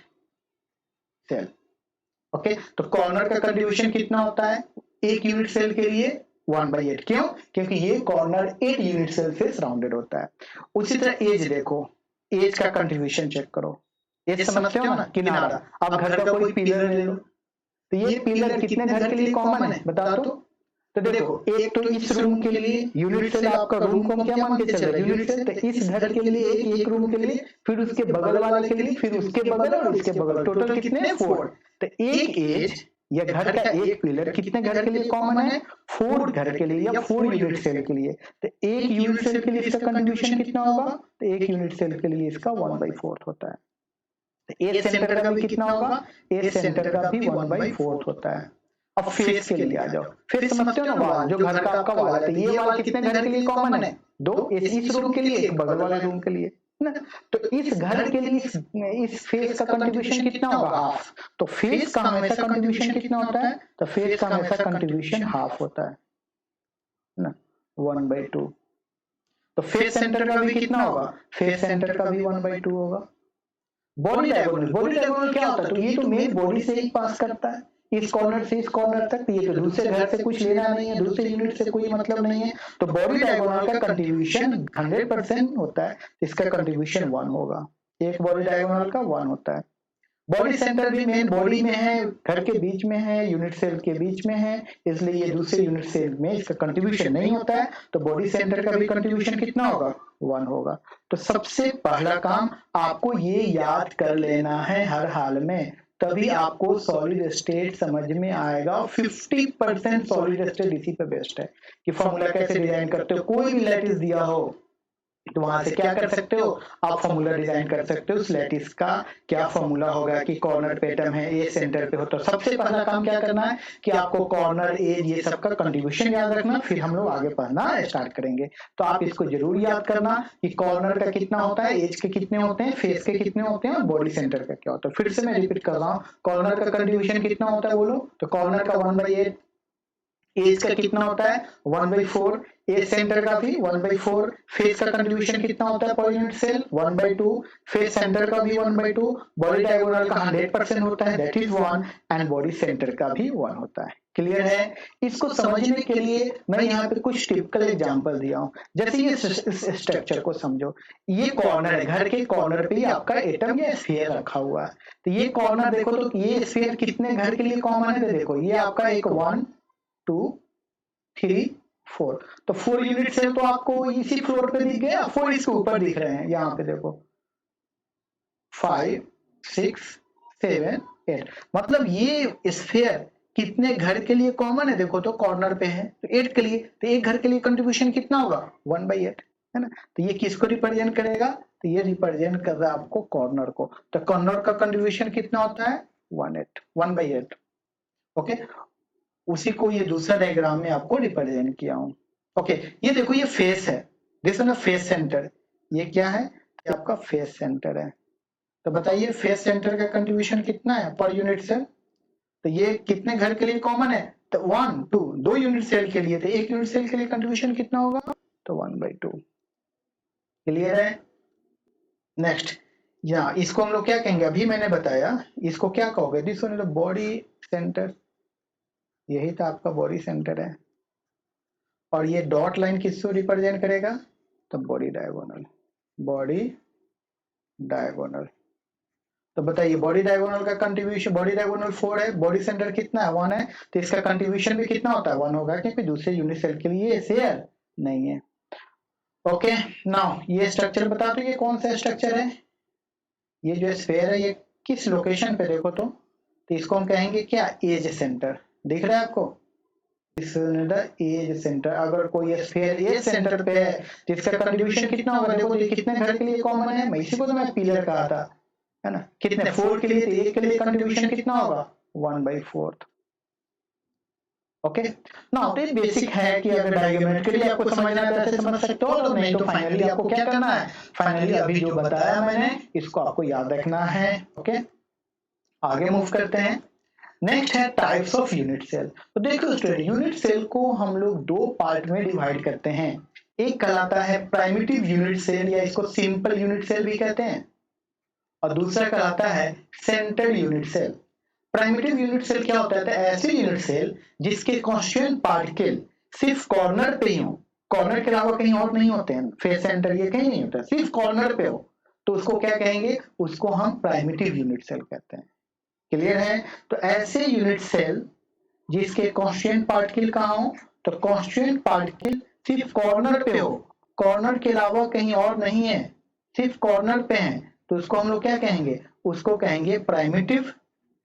cell. Okay तो कॉर्नर का कंट्रीब्यूशन कितना होता है एक यूनिट सेल के लिए, 1/8। क्यों, क्योंकि ये कॉर्नर 8 यूनिट सेल से सराउंडेड होता है। उसी तरह एज देखो, एज का कंट्रीब्यूशन चेक करो, एज समझते हो ना, किनारा। अब घर का कोई पिलर ले लो, तो ये पिलर कितने घर के लिए कॉमन है बता दो। तो देखो एक तो इस रूम के लिए यूनिट सेल, आपका रूम को हम क्या मान के चल रहे हैं, यूनिट सेल। तो इस घर के लिए एक रूम के लिए, फिर उसके बगल वाले के लिए, फिर उसके बगल और उसके बगल, टोटल कितने 4। तो एक एज या घर का एक पिलर कितने घर के लिए कॉमन है, 4 घर के लिए या 4 यूनिट सेल के लिए। तो एक यूनिट सेल के लिए इसका कंट्रीब्यूशन कितना होगा, तो एक यूनिट सेल के लिए इसका 1/4 होता है। तो एज सेंटर का भी कितना होगा, एज सेंटर का भी 1/4 होता है। अब फेस के लिए आ जाओ, फेस समझते हो ना, वाल, जो घर का आपका वाल है, तो ये वाल कितने घर के लिए कॉमन है, 2, इस रूम के लिए, एक बगल वाले रूम के लिए ना। तो इस घर के लिए इस फेस का कंट्रीब्यूशन कितना होगा, हाफ। तो फेस का हमेशा कंट्रीब्यूशन कितना होता है, तो फेस का हमेशा कंट्रीब्यूशन हाफ होता है ना, 1/2। तो फेस सेंटर का भी कितना होगा, फेस सेंटर का भी 1/2 होगा। बॉडी डायगोनल, बॉडी डायगोनल क्या होता है, तो ये तो मेन बॉडी से ही पास करता है, इस कॉर्नर से इस कॉर्नर तक, ये तो दूसरे घर से कुछ लेना नहीं है, दूसरे यूनिट से कोई मतलब नहीं है, तो बॉडी डायगोनल का कंट्रीब्यूशन 100% होता है, इसका कंट्रीब्यूशन 1 होगा, एक बॉडी डायगोनल का 1 होता है। बॉडी सेंटर भी मेन बॉडी में है, घर के बीच में है, यूनिट सेल के बीच में है, इसलिए ये दूसरे यूनिट सेल में इसका कंट्रीब्यूशन नहीं होता है, तो बॉडी सेंटर का भी कंट्रीब्यूशन कितना होगा, 1 होगा। तो सबसे पहला काम आपको ये याद कर लेना है हर हाल में, तभी आपको सॉलिड स्टेट समझ में आएगा। 50% सॉलिड स्टेट इसी पे बेस्ड है कि फॉर्मूला कैसे डिजाइन करते हो, कोई भी लैटिस दिया हो तो वहां से क्या कर सकते हो, आप फॉर्मूला डिजाइन कर सकते हो। उस लैटिस का क्या फॉर्मूला होगा कि कॉर्नर पे टर्म है, ए सेंटर पे हो, तो सबसे पहला काम क्या करना है कि आपको कॉर्नर, एज, ये सब का कंट्रीब्यूशन याद रखना, फिर हम लोग आगे पढ़ना स्टार्ट करेंगे। तो आप इसको जरूर याद करना कि कॉर्नर का कितना होता है, एज के कितने होते हैं, फेस के कितने होते हैं और बॉडी सेंटर का क्या होता है। फिर से मैं रिपीट कर रहा हूँ, कॉर्नर का कंट्रीब्यूशन कितना होता है बोलो, तो कॉर्नर का 1/8, एज का कितना होता है 1/4, एज सेंटर का भी 1/4, फेस का कंट्रीब्यूशन कितना होता है पर यूनिट सेल 1/2, फेस सेंटर का भी 1/2, बॉडी डायगोनल का 100% होता है, that is 1, and body centre का भी 1 होता है। क्लियर है? इसको समझने के लिए मैं यहाँ पे कुछ टिपिकल एग्जांपल दिया हूँ। जैसे ये स्ट्रक्चर को समझो, ये कॉर्नर है, घर के कॉर्नर पे ही आपका एटम या स्फीयर रखा हुआ है, तो ये कॉर्नर देखो, तो ये स्फीयर कितने घर के लिए कॉमन है, तो देखो ये आपका एक 1 2 3 4, तो 4 यूनिट सेल तो आपको इसी फ्लोर पे दिख गया, 4 इसके ऊपर दिख रहे हैं, यहाँ पे देखो 5 6 7 8, मतलब ये स्फीयर कितने घर के लिए कॉमन है, देखो तो कॉर्नर पे है, तो 8 के लिए, तो एक घर के लिए कंट्रीब्यूशन कितना होगा 1/8, है ना। तो ये किसको रिप्रेजेंट करेगा, तो ये रिप्रेजेंट कर रहा है आपको कॉर्नर को, तो कॉर्नर का कंट्रीब्यूशन कितना होता है 1/8। ओके, उसी को ये दूसरा डायग्राम में आपको रिप्रेजेंट किया हूं। ओके, ये देखो ये फेस है, दिस ना फेस सेंटर, ये क्या है, ये आपका फेस सेंटर है। तो बताइए फेस सेंटर का कंट्रीब्यूशन कितना है पर यूनिट सेल, तो ये कितने घर के लिए कॉमन है, तो 1 2, 2 यूनिट सेल के लिए, तो एक यूनिट सेल के लिए कंट्रीब्यूशन कितना होगा, तो 1/2। क्लियर है? नेक्स्ट, या इसको हम लोग क्या कहेंगे, अभी मैंने बताया, इसको क्या कहोगे, this one is the body centre, यही तो आपका बॉडी सेंटर है, और ये डॉट लाइन किसको रिप्रेजेंट करेगा, तो बॉडी डायगोनल, बॉडी डायगोनल। तो बताइए बॉडी डायगोनल का कंट्रीब्यूशन, बॉडी डायगोनल 4 है, बॉडी सेंटर कितना है 1 है, तो इसका कंट्रीब्यूशन भी कितना होता है 1 होगा, क्योंकि दूसरे यूनिट सेल के लिए शेयर नहीं है। ओके, नाउ ये स्ट्रक्चर बता दो, ये कौन सा स्ट्रक्चर है, ये जो स्फीयर है ये किस लोकेशन पे देखो तो इसको हम कहेंगे क्या, एज सेंटर, दिख रहा है आपको, एज सेंटर। अगर कोई स्फीयर एज सेंटर पे है तो इसका कंट्रीब्यूशन कितना होगा, देखो ये कितने घर के लिए कॉमन है, मैं इसी को तो मैं पिलर कहा था, है ना, कितने 4 के लिए, तो एक के लिए कंट्रीब्यूशन कितना होगा 1/4। ओके, नाउ तो बेसिक है कि अगर डायगोनल आपको समझना है तो ऐसे समझ सकते हो, तो नहीं तो फाइनली आपको क्या करना है, फाइनली अभी जो बताया मैंने इसको आपको याद रखना है। ओके, आगे मूव करते हैं। नेक्स्ट है टाइप्स ऑफ यूनिट सेल। तो देखो स्टूडेंट, यूनिट सेल को हम लोग 2 पार्ट में डिवाइड करते हैं, एक कहलाता है प्राइमिटिव यूनिट सेल या इसको सिंपल यूनिट सेल भी कहते हैं, और दूसरा कहलाता है central unit cell. Primitive unit cell क्या होता है, तो ऐसे यूनिट सेल जिसके कॉन्स्टिट्यूएंट पार्टिकल सिर्फ कॉर्नर पे ही हो, कॉर्नर के अलावा कहीं और नहीं होते हैं, फेस सेंटर ये कहीं नहीं होता, सिर्फ कॉर्नर पे हो, तो उसको क्या कहेंगे, उसको हम प्राइमिटिव यूनिट सेल कहते हैं। क्लियर है? तो ऐसे यूनिट सेल जिसके कॉन्स्टिट्यूएंट पार्टिकल कहाँ हो, तो कॉन्स्टिट्यूएंट पार्टिकल सिर्फ कॉर्नर पे हो, कॉर्नर के अलावा कहीं और नहीं है, सिर्फ कॉर्नर पे है, तो उसको हम लोग क्या कहेंगे, उसको कहेंगे प्राइमिटिव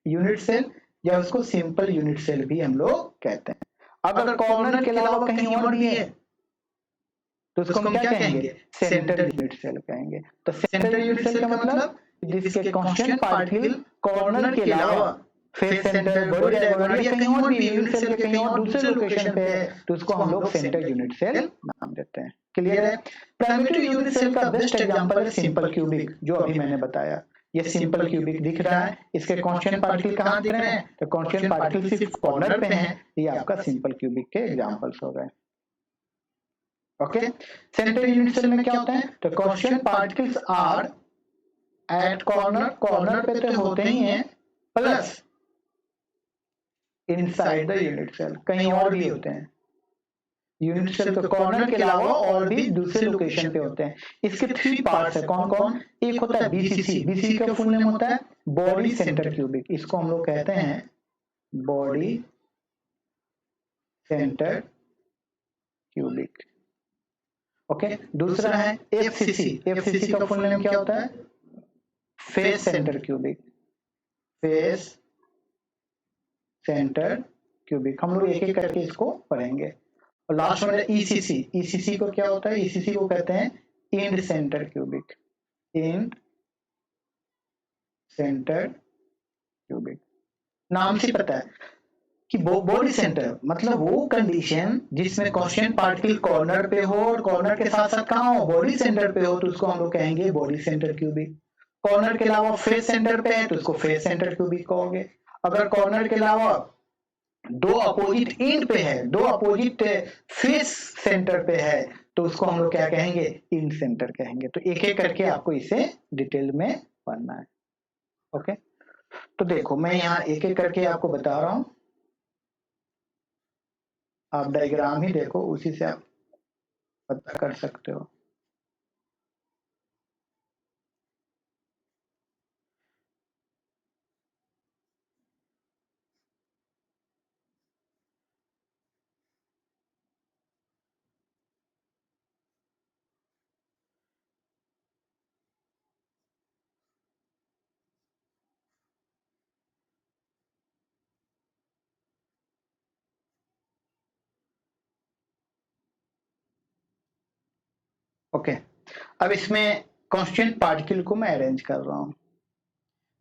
यूनिट सेल, या उसको सिंपल यूनिट सेल भी हम लोग कहते हैं। अगर कॉर्नर के अलावा कहीं और भी है तो उसको हम क्या कहेंगे, सेंट्रल यूनिट सेल कहेंगे। तो सेंट्रल यूनिट सेल का मतलब जिसके कॉन्स्टिट्यूएंट पार्टिकल कॉर्नर के अलावा फेस सेंटर, बॉडी डायगोनल या कहीं और भी यूनिट सेल के कहीं और दूसरे लोकेशन पे है, तो उसको हम लोग सेंट्रल यूनिट सेल नाम देते हैं। क्लियर है? प्राइमिटिव यूनिट सेल का बेस्ट एग्जांपल है सिंपल क्यूबिक, जो अभी मैंने बताया। ये सिंपल क्यूबिक दिख रहा है, इसके कॉन्स्टिट्यूएंट पार्टिकल कहाँ दिख रहे हैं, तो कॉन्स्टिट्यूएंट पार्टिकल सिर्फ कॉर्नर पे हैं, ये आपका सिंपल क्यूबिक के एग्जांपल्स हो गए। ओके, सेंट्रल यूनिट सेल में क्या होता है, तो constituent particles are at corner, corner पे तो होते ही हैं, plus inside the unit cell, कहीं और भी होते हैं। यूनिट सेल के कॉर्नर के अलावा और भी दूसरे लोकेशन पे होते हैं। इसके 3 पार्ट्स है, कौन कौन? एक होता है बीसीसी, बीसीसी का फुल नेम होता है बॉडी सेंटर क्यूबिक, इसको हम लोग कहते हैं बॉडी सेंटर क्यूबिक। ओके, दूसरा है एफसीसी, एफसीसी का फुल नेम क्या होता है? Face centre cubic, face centre cubic. हम लोग एक एक करके इसको पढ़ेंगे। और लास्ट में ईसीसी, ईसीसी को क्या होता है? ईसीसी को कहते हैं end centre cubic, end centre cubic. नाम से पता है कि बॉडी सेंटर मतलब वो कंडीशन जिसमें कॉन्स्टेंट पार्टिकल कॉर्नर पे हो और कॉर्नर के साथ साथ कहाँ हो? बॉडी सेंटर पे हो, तो उसको हम लोग कहेंगे बॉडी सेंटर क्यूबिक। कॉर्नर के अलावा फेस सेंटर पे है तो उसको फेस सेंटर क्यूबिक कहोगे। अगर कॉर्नर के अलावा दो अपोजिट एंड पे है, दो अपोजिट फेस सेंटर पे है, तो उसको हम लोग क्या कहेंगे? इंड सेंटर कहेंगे। तो एक एक करके आपको इसे डिटेल में पढ़ना है। ओके, तो देखो मैं यहाँ एक एक करके आपको बता रहा हूं, आप डायग्राम ही देखो, उसी से आप पता कर सकते हो। ओके, अब इसमें कांस्टेंट पार्टिकल को मैं अरेंज कर रहा हूं।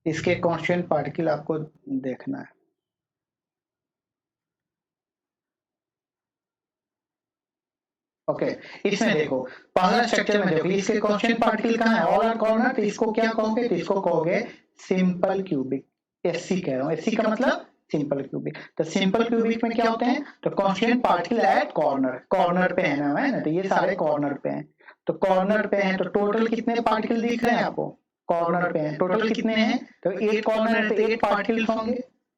इसके कांस्टेंट पार्टिकल आपको देखना है। ओके, इसमें देखो पहला स्ट्रक्चर में देखो इसके कांस्टेंट पार्टिकल कहाँ है? All are corner. तो इसको क्या कहोगे? तो इसको कहोगे सिंपल क्यूबिक, एससी कह रहा हूँ। एससी का मतलब सिंपल क्यूबिक। तो सिंपल क्यूबिक में क्या होते हैं? तो constant particle at corner, corner पे है ना, तो ये सारे कॉर्नर पे हैं। तो कॉर्नर पे हैं तो टोटल कितने पार्टिकल दिख रहे हैं आपको? कॉर्नर पे हैं टोटल कितने हैं? तो 8 कॉर्नर है तो 8 पार्टिकल्स होंगे,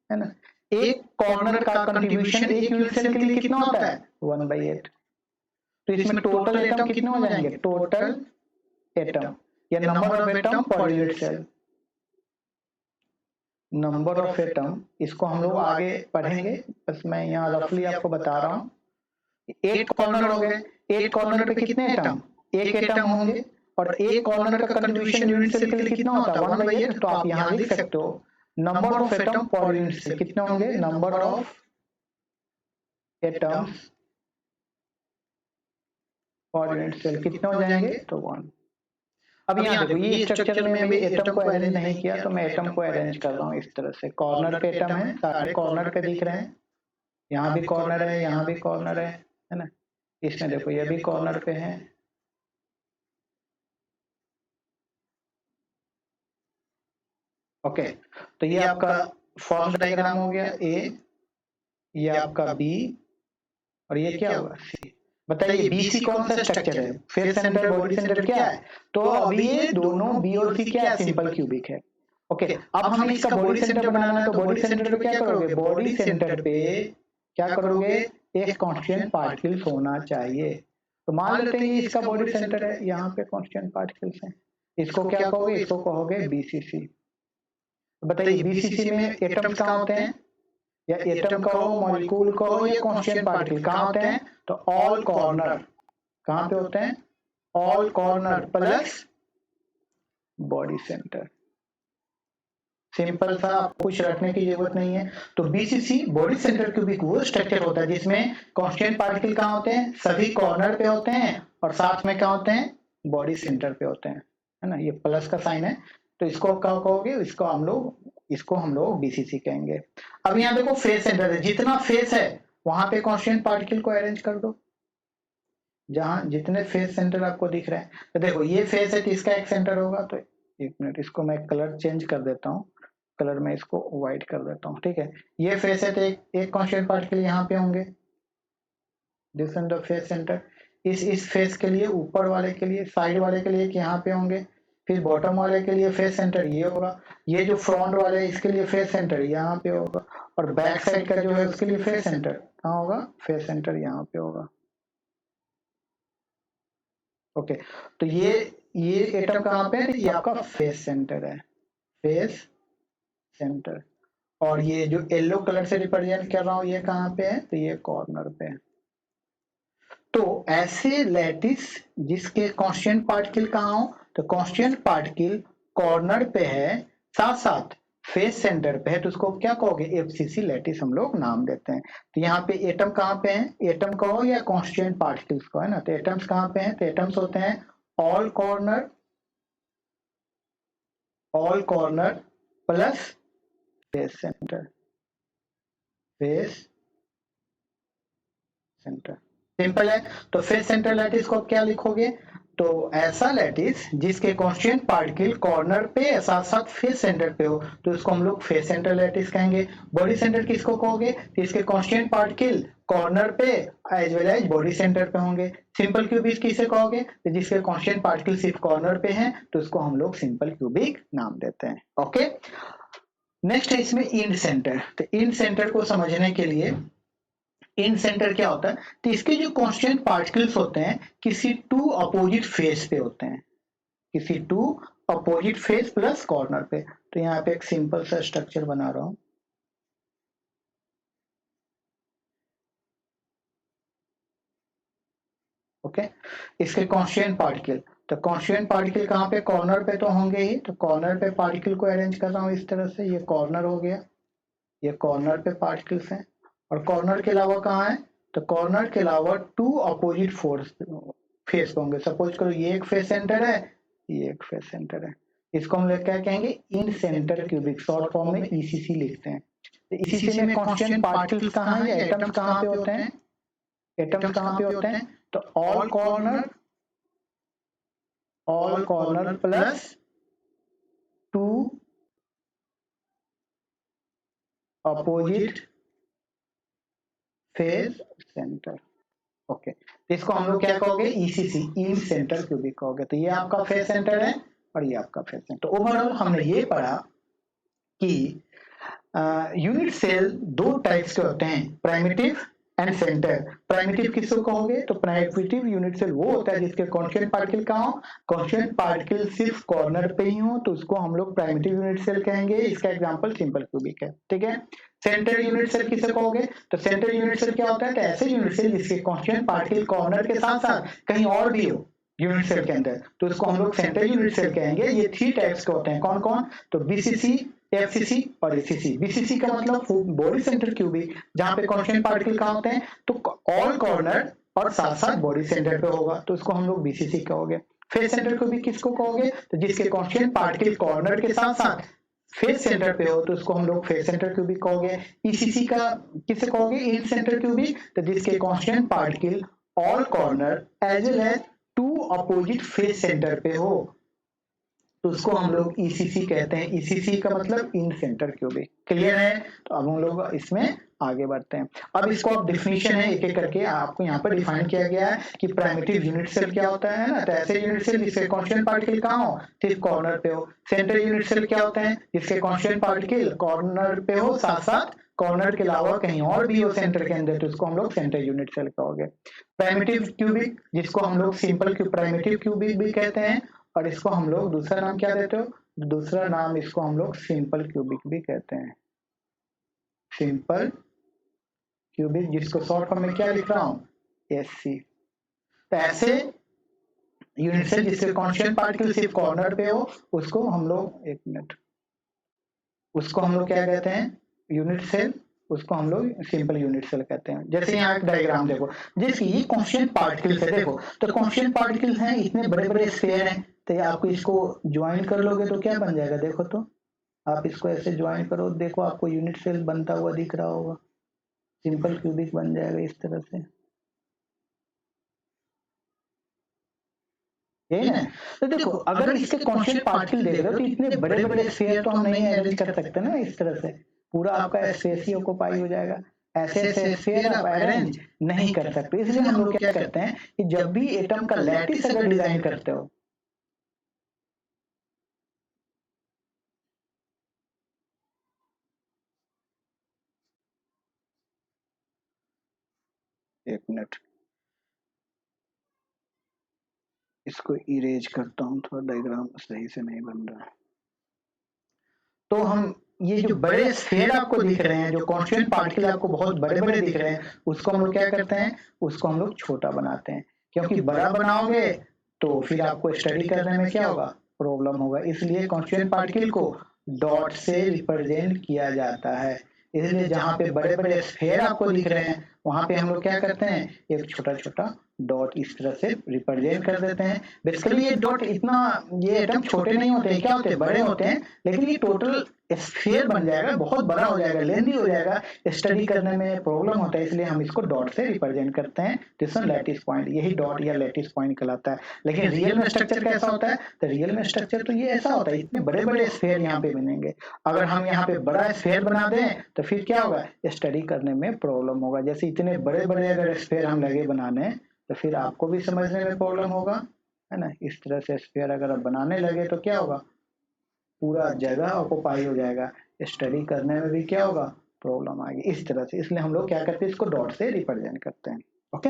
है ना। एक कॉर्नर का कंट्रीब्यूशन एक यूनिट सेल के लिए कितना होता है? 1/8। तो इसमें टोटल एटम कितने हो जाएंगे? टोटल एटम या number of atom per unit cell, number of atom, इसको हम लोग आगे पढ़ेंगे, बस मैं यहाँ रफली आपको बता रहा हूँ। 8 कॉर्नर हो गए, 8 कॉर्नर पे कितने एटम? एक एटम होंगे, और एक कॉर्नर का कंट्रीब्यूशन यूनिट सेल के लिए कितना होता है? 1/8। तो आप यहाँ लिख सकते हो number of atom per unit cell कितने होंगे? Number of atoms per unit cell कितने हो जाएंगे? तो 1। अब यहाँ देखो ये स्ट्रक्चर में अभी एटम को अरेंज नहीं किया, तो मैं एटम को अरेंज कर रहा हूँ इस तरह से। कॉर्नर पे एटम है, सारे कॉर्नर पे दिख रहे हैं, यहाँ भी कॉर्नर है, यहाँ भी कॉर्नर है ना। इसमें देखो ये भी कॉर्नर पे है। ओके, तो ये आपका फर्स्ट डायग्राम हो गया ए, ये आपका बी, और ये क्या होगा? सी। बताइए बीसी कौन सा स्ट्रक्चर है? फेस सेंटर बॉडी सेंटर क्या है? तो अभी ये दोनों बी और सी क्या है? सिंपल क्यूबिक है। ओके, अब हमें इसका बॉडी सेंटर बनाना है, तो बॉडी सेंटर पे क्या करोगे? बॉडी सेंटर पे क्या करोगे? एक कांस्टेंट पार्टिकल्स होना चाहिए। तो मान लेते हैं ये इसका बॉडी सेंटर है, यहाँ पे कांस्टेंट पार्टिकल्स हैं, इसको क्या कहोगे? इसको कहोगे बीसीसी। बताइए बीसीसी में एटम्स कहाँ होते हैं? या एटम कहो, मॉलिक्यूल कहो, या कांस्टेंट पार्टिकल कहाँ होते हैं? तो ऑल कॉर्नर कहाँ पे होते हैं? All corner plus body centre. Simple सा, आपको कुछ रखने की जरूरत नहीं है। तो बीसीसी बॉडी सेंटर क्यूबिक वो स्ट्रक्चर होता है जिसमें कांस्टेंट पार्टिकल कहाँ होते हैं? सभी कॉर्नर पे होते हैं, और साथ में क्या होते हैं? बॉडी सेंटर पे होते हैं, है ना। ये प्लस का साइन है, तो इसको क्या कहोगे? इसको हम लोग बीसीसी कहेंगे। अब यहाँ देखो फेस सेंटर है, जितना फेस है वहां पे कांस्टेंट पार्टिकल को अरेंज कर दो, जहां जितने फेस सेंटर आपको दिख रहे हैं। तो देखो ये फेस है तो इसका एक सेंटर होगा। तो एक मिनट, इसको मैं कलर चेंज कर देता हूँ, कलर में इसको व्हाइट कर देता हूँ, ठीक है। ये फेस है तो एक कांस्टेंट पार्टिकल यहाँ पे होंगे, दिस द फेस सेंटर। इस फेस के लिए, ऊपर वाले के लिए, साइड वाले के लिए यहाँ पे होंगे, फिर बॉटम वाले के लिए फेस सेंटर ये होगा, ये जो फ्रंट वाले है इसके लिए फेस सेंटर यहाँ पे होगा, और बैक साइड का जो है उसके लिए फेस सेंटर कहाँ होगा, फेस सेंटर यहाँ पे होगा। ओके, तो ये एटम कहाँ पे है, तो ये आपका फेस सेंटर है, फेस सेंटर। और ये जो येलो कलर से रिप्रेजेंट कर रहा हूँ ये कहाँ पे है, तो ये कॉर्नर पे है। तो ऐसे लैटिस जिसके कांस्टेंट पार्टिकल कहाँ हो, तो कांस्टेंट पार्टिकल कॉर्नर पे है, साथ साथ फेस सेंटर पे है, तो उसको क्या कहोगे, एफसीसी लैटिस हम लोग नाम देते हैं। तो यहाँ पे एटम कहाँ पे है, एटम कहो या कांस्टेंट पार्टिकल्स को, है ना। तो एटम्स कहाँ पे हैं, तो एटम्स होते हैं all corner plus face centre, face centre, simple है। तो फेस सेंटर लैटिस को आप क्या लिखोगे, तो ऐसा लैटिस जिसके कांस्टेंट पार्टिकल कॉर्नर पे साथ साथ फेस सेंटर पे हो, तो उसको हम लोग फेस सेंटर लैटिस कहेंगे। बॉडी सेंटर किसको कहोगे, तो इसके कांस्टेंट पार्टिकल कॉर्नर पे as well as body centre पे होंगे। सिंपल क्यूबिक किसे कहोगे, तो जिसके कांस्टेंट पार्टिकल सिर्फ कॉर्नर पे हैं, तो उसको हम लोग सिंपल क्यूबिक नाम देते हैं। ओके, नेक्स्ट है इसमें इंड सेंटर। तो इंड सेंटर को समझने के लिए, इन सेंटर क्या होता है, तो इसके जो कांस्टेंट पार्टिकल्स होते हैं किसी टू अपोजिट फेस पे होते हैं, किसी two opposite face plus corner पे। तो यहाँ पे एक सिंपल सा स्ट्रक्चर बना रहा हूं। ओके, इसके कांस्टेंट पार्टिकल, तो कांस्टेंट पार्टिकल कहाँ पे, कॉर्नर पे तो होंगे ही, तो कॉर्नर पे पार्टिकल को अरेंज कर रहा हूँ इस तरह से, ये कॉर्नर हो गया, ये कॉर्नर पे पार्टिकल्स हैं। और कॉर्नर के अलावा कहाँ है, तो कॉर्नर के अलावा टू अपोजिट फोर्स फेस होंगे। सपोज करो ये एक फेस सेंटर है, ये एक फेस सेंटर है, इसको हम लोग क्या कहेंगे, इन सेंटर क्यूबिक, शॉर्ट फॉर्म में ईसीसी लिखते हैं। तो ईसीसी में कांस्टेंट पार्टिकल्स कहाँ है, या एटम्स कहाँ पे होते हैं, एटम्स कहाँ पे होते हैं, तो all corner plus two opposite face centre. Okay, तो इसको हम लोग क्या कहोगे, ईसीसी, इन सेंटर क्यूबिक कहोगे। तो ये आपका फेस सेंटर है और ये आपका फेस सेंटर। ओवरऑल हमने ये पढ़ा कि यूनिट सेल दो टाइप्स के होते हैं, प्राइमिटिव एंड सेंटर। प्राइमिटिव किसको कहोगे, तो प्राइमिटिव यूनिट सेल वो होता है जिसके कांस्टेंट पार्टिकल कहाँ हो, कांस्टेंट पार्टिकल सिर्फ कॉर्नर पे ही हो, तो उसको हम लोग प्राइमिटिव यूनिट सेल कहेंगे। इसका एग्जांपल सिंपल क्यूबिक है, ठीक है। सेंटर यूनिट सेल किसे कहोगे, तो सेंटर यूनिट सेल क्या होता है, तो ऐसे यूनिट सेल जिसके कांस्टेंट पार्टिकल कॉर्नर के साथ साथ कहीं और भी हो यूनिट सेल के अंदर, तो उसको हम लोग सेंटर यूनिट सेल कहेंगे। ये 3 टाइप्स के होते हैं, कौन कौन, तो बीसीसी, एफसीसी और एसीसी। बीसीसी का मतलब बॉडी सेंटर क्यूबिक, जहां पे कांस्टेंट पार्टिकल कहाँ होते हैं, तो ऑल कॉर्नर और साथ साथ बॉडी सेंटर पे होगा, तो उसको हम लोग बीसीसी कहोगे। फेस सेंटर क्यूबिक किसको कहोगे, तो जिसके कांस्टेंट पार्टिकल कॉर्नर के साथ साथ फेस सेंटर पे हो, तो उसको हम लोग फेस सेंटर क्यूबिक कहोगे। ईसीसी का किसे कहोगे, इन सेंटर क्यूबिक, तो जिसके constant particle all corner as well as two opposite face centre पे हो, तो उसको हम लोग ईसीसी कहते हैं। ईसीसी का मतलब इन सेंटर क्यूबिक। क्लियर है, तो अब हम लोग इसमें आगे बढ़ते हैं। अब इसको आप डिफिनीशन है एक एक करके आपको यहाँ पर डिफाइन किया गया है कि प्राइमिटिव यूनिट सेल क्या होता है ना, तो ऐसे यूनिट सेल जिसके कांस्टेंट पार्टिकल कहाँ हो, सिर्फ कॉर्नर पे हो। सेंटर यूनिट सेल क्या होता है, जिसके कांस्टेंट पार्टिकल कॉर्नर पे हो, साथ साथ कॉर्नर के अलावा कहीं और भी हो सेंटर के अंदर, तो उसको हम लोग सेंटर यूनिट सेल कहोगे। प्राइमिटिव क्यूबिक, जिसको हम लोग सिंपल प्राइमिटिव क्यूबिक भी कहते हैं, और इसको हम लोग दूसरा नाम क्या देते हो, दूसरा नाम इसको हम लोग सिंपल क्यूबिक भी कहते हैं, सिंपल क्यूबिक, जिसको शॉर्ट फॉर्म में क्या लिख रहा हूं, एससी। तो ऐसे यूनिट सेल जिसके कांस्टेंट पार्टिकल सिर्फ कॉर्नर पे हो, उसको हम लोग, एक मिनट, उसको हम लोग क्या कहते हैं, यूनिट सेल, उसको हम लोग सिंपल यूनिट सेल कहते हैं। जैसे यहाँ एक डायग्राम देखो, जैसे ये कांस्टेंट पार्टिकल्स है, देखो तो कांस्टेंट पार्टिकल्स हैं, इतने बड़े बड़े स्फीयर हैं, तो आपको इसको ज्वाइन कर लोगे तो क्या बन जाएगा, देखो तो आप इसको ऐसे ज्वाइन करो, देखो आपको यूनिट सेल बनता हुआ दिख रहा होगा, सिंपल क्यूबिक बन जाएगा इस तरह से, यही ना। तो देखो अगर इसके कांस्टेंट पार्टिकल देख रहे हो, तो इतने बड़े बड़े स्फीयर तो हम नहीं अरेंज कर सकते ना इस तरह से, पूरा आपका स्पेस ही ऑक्यूपाई हो जाएगा, ऐसे ऐसे स्फीयर आप अरेंज नहीं कर सकते। इसलिए हम लोग क्या करते हैं कि जब भी एटम का लैटिस अगर डिजाइन करते हो, एक मिनट, इसको इरेज करता हूँ, थोड़ा डायग्राम सही से नहीं बन रहा है। तो हम ये जो बड़े स्फीयर आपको दिख रहे हैं, जो कॉन्स्टिट्यूएंट पार्टिकल आपको बहुत बड़े बड़े दिख रहे हैं, उसको हम लोग क्या करते हैं, उसको हम लोग छोटा बनाते हैं, क्योंकि बड़ा बनाओगे तो फिर आपको स्टडी करने में क्या होगा, प्रॉब्लम होगा। इसलिए कॉन्स्टिट्यूएंट पार्टिकल को डॉट से रिप्रेजेंट किया जाता है। इसलिए जहाँ पे बड़े बड़े स्फीयर आपको दिख रहे हैं, वहां पे हम लोग क्या करते हैं, एक छोटा छोटा डॉट इस तरह से रिप्रेजेंट कर देते हैं। बेसिकली ये डॉट इतना, ये एटम छोटे नहीं होते, क्या होते हैं, बड़े होते हैं, लेकिन ये टोटल स्फीयर बन जाएगा, बहुत बड़ा हो जाएगा, लेंदी हो जाएगा, स्टडी करने में प्रॉब्लम होता है, इसलिए हम इसको डॉट से रिप्रेजेंट करते हैं। दिस वन लैटिस पॉइंट, यही डॉट या लैटिस पॉइंट कहलाता है। लेकिन रियल में स्ट्रक्चर कैसा होता है, तो रियल में स्ट्रक्चर तो ये ऐसा होता है, इतने बड़े बड़े स्फीयर यहाँ पे बनेंगे। अगर हम यहाँ पे बड़ा स्फीयर बना दें तो फिर क्या होगा, स्टडी करने में प्रॉब्लम होगा। जैसे इतने बड़े बड़े अगर स्फीयर हम लगे बनाने, तो फिर आपको भी समझने में प्रॉब्लम होगा, है ना। इस तरह से स्फीयर अगर आप बनाने लगे तो क्या होगा, पूरा जगह ऑक्युपाई हो जाएगा, स्टडी करने में भी क्या होगा, प्रॉब्लम आएगी इस तरह से। इसलिए हम लोग क्या करते हैं, इसको डॉट से रिप्रेजेंट करते हैं। ओके,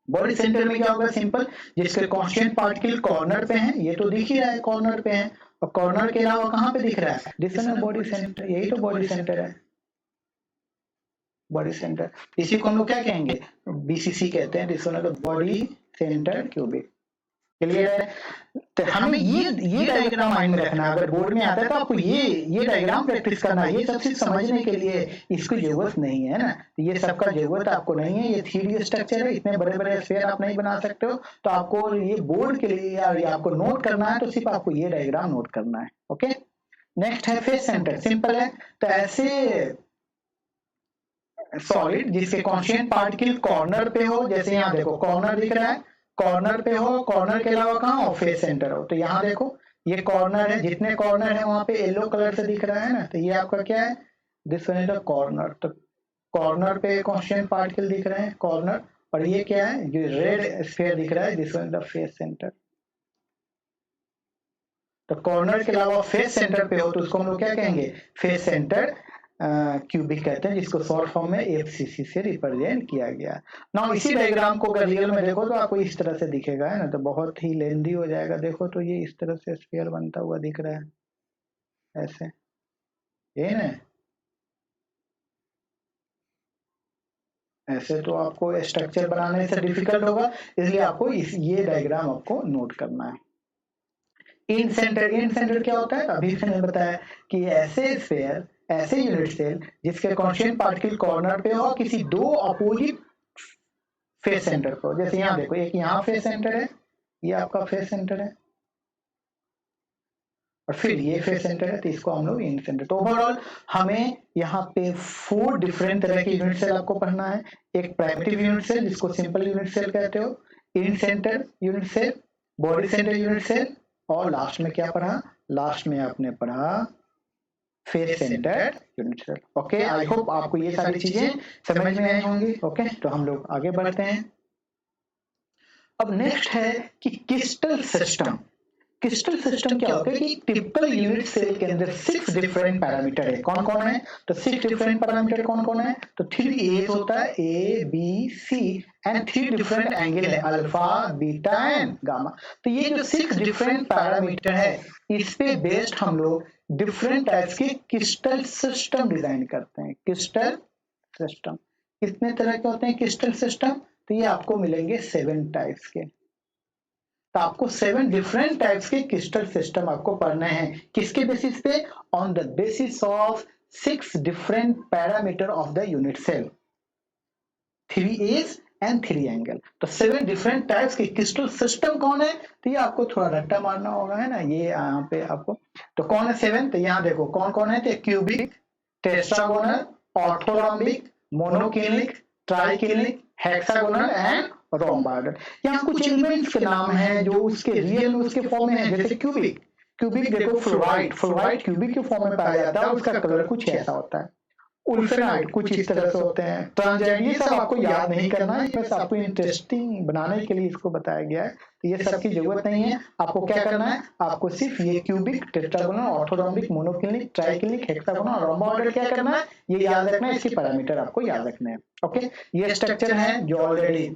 बॉडी सेंटर में क्या होगा, सिंपल, जिसके कॉन्स्टेंट पार्टिकल कॉर्नर पे हैं, ये तो दिख ही रहा है कॉर्नर पे हैं, और कॉर्नर के अलावा कहाँ पे दिख रहा है, दिस वन बॉडी सेंटर, यही तो बॉडी सेंटर है, बॉडी सेंटर। इसी को हम लोग क्या कहेंगे, बीसीसी कहते हैं, this one body centre cubic. Clear है। तो हमें ये डायग्राम माइंड में रखना, अगर बोर्ड में आता है तो आपको ये डायग्राम प्रैक्टिस करना, ये सब चीज समझने के लिए इसकी जरूरत नहीं है ना, तो ये सबका जरूरत आपको नहीं है। ये 3D स्ट्रक्चर है, इतने बड़े बड़े स्फीयर आप नहीं बना सकते हो, तो आपको ये बोर्ड के लिए या ये आपको नोट करना है तो सिर्फ आपको ये डायग्राम नोट करना है। ओके, नेक्स्ट है फेस सेंटर, सिंपल है। तो ऐसे सॉलिड जिसके कॉन्स्टिट्यूएंट पार्टिकल कॉर्नर पे हो, जैसे यहाँ देखो कॉर्नर दिख रहा है, कॉर्नर पे हो, कॉर्नर के अलावा कहाँ हो, फेस सेंटर हो। तो यहाँ देखो ये कॉर्नर है, जितने कॉर्नर है वहां पे येलो कलर से दिख रहा है ना, तो ये आपका क्या है, this one is the corner. तो कॉर्नर पे कॉन्स्टिट्यूएंट पार्टिकल दिख रहे हैं कॉर्नर, और ये क्या है, जो रेड स्फीयर दिख रहा है, this one is the face centre. तो कॉर्नर के अलावा फेस सेंटर पे हो तो उसको हम लोग क्या कहेंगे, फेस सेंटर क्यूबिक कहते हैं, जिसको शॉर्ट फॉर्म में एफसीसी से रिप्रेजेंट किया गया। ना इसी डायग्राम को अगर रियल में देखो तो आपको इस तरह से दिखेगा, है ना, तो बहुत ही लेंदी हो जाएगा। देखो तो ये इस तरह से स्फीयर बनता हुआ दिख रहा है, ऐसे, ये ना, ऐसे तो आपको स्ट्रक्चर बनाने से डिफिकल्ट होगा, इसलिए आपको ये डायग्राम आपको नोट करना है। इन सेंटर क्या होता है, अभी मैंने बताया कि ऐसे स्फीयर, ऐसे यूनिट सेल जिसके कॉन्स्टिट्यूएंट पार्टिकल कॉर्नर पे हो किसी दो अपोजिट फेस सेंटर को, जैसे यहाँ देखो एक यहाँ फेस सेंटर है, ये आपका फेस सेंटर है, और फिर ये फेस सेंटर है, तो इसको हम लोग इन सेंटर। तो ओवरऑल हमें यहाँ पे 4 डिफरेंट तरह के यूनिट सेल आपको पढ़ना है। एक प्राइमिटिव यूनिट सेल जिसको सिंपल यूनिट सेल कहते हो, end centre unit cell, body centre unit cell, और लास्ट में क्या पढ़ा, लास्ट में आपने पढ़ा face centre unit cell. Okay, I hope आपको ये सारी चीजें समझ में आई होंगी। ओके, तो हम लोग आगे बढ़ते हैं। अब नेक्स्ट है कि क्रिस्टल सिस्टम। क्रिस्टल सिस्टम क्या होता है कि टिपिकल यूनिट सेल के अंदर 6 डिफरेंट पैरामीटर है। कौन कौन है, तो 6 डिफरेंट पैरामीटर कौन कौन है, तो 3 एज होता है, a b c, and 3 different angle है, अल्फा बीटा एंड गामा। तो ये जो 6 डिफरेंट पैरामीटर है, इस पे बेस्ड हम लोग डिफरेंट टाइप्स के क्रिस्टल सिस्टम डिजाइन करते हैं। क्रिस्टल सिस्टम कितने तरह के होते हैं क्रिस्टल सिस्टम, तो ये आपको मिलेंगे 7 टाइप्स के। तो आपको 7 डिफरेंट टाइप्स के क्रिस्टल सिस्टम आपको पढ़ने हैं, किसके बेसिस पे, on the basis of 6 different parameter of the unit cell, 3 edge and 3 angle. तो 7 डिफरेंट टाइप्स के क्रिस्टल सिस्टम कौन है, तो ये आपको थोड़ा रट्टा मारना होगा, है ना, ये यहाँ पे आपको। तो कौन है 7, तो यहाँ देखो कौन कौन है, तो cubic, tetragonal, orthorhombic, monoclinic, triclinic, hexagonal and rhomboidal. यहाँ कुछ एलिमेंट्स के नाम हैं जो उसके रियल उसके फॉर्म में है, जैसे क्यूबिक देखो फ्लोराइड क्यूबिक के फॉर्म में पाया जाता है, उसका कलर कुछ ऐसा होता है। उल्फेनाइड कुछ इस तरह से होते हैं, ट्रांजाइड, ये सब आपको याद नहीं करना है, बस आपको इंटरेस्टिंग बनाने के लिए इसको बताया गया है। तो ये सब की जरूरत नहीं है, आपको क्या करना है, आपको सिर्फ ये cubic, tetragonal, orthorhombic, monoclinic, triclinic, hexagonal और रोम्बोइडल क्या करना है, ये याद रखना है, इसके पैरामीटर आपको याद रखने हैं। ओके, ये स्ट्रक्चर है जो ऑलरेडी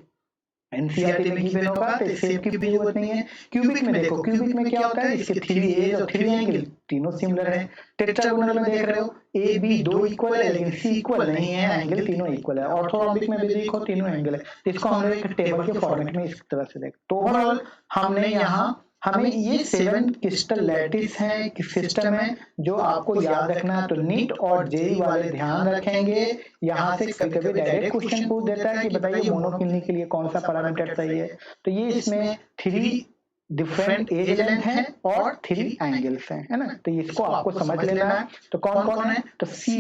एनसीईआरटी में गिवन होगा, तो सेम की भी जरूरत नहीं है। क्यूबिक में देखो, क्यूबिक में क्या होता है, इसके 3 एज और 3 एंगल तीनों सिमिलर है। टेट्रागोनल में देख रहे हो ए बी 2 इक्वल है लेकिन सी इक्वल नहीं है, एंगल तीनों इक्वल है। ऑर्थोरोम्बिक में भी देखो तीनों एंगल है। तो इसको हम लोग एक टेबल के फॉर्मेट में इस तरह से देख, तो ओवरऑल हमने यहाँ हमें ये 7 क्रिस्टल लैटिस है कि सिस्टम है जो आपको याद रखना है। तो नीट और जेई वाले ध्यान रखेंगे, यहाँ से कभी कभी डायरेक्ट क्वेश्चन पूछ देता है कि बताइए मोनोक्लिनिक के लिए कौन सा पैरामीटर सही है। तो ये इसमें 3 डिफरेंट एज लेंथ है और 3 एंगल्स हैं, है ना। तो इसको आपको समझ लेना है। तो कौन कौन है, तो सी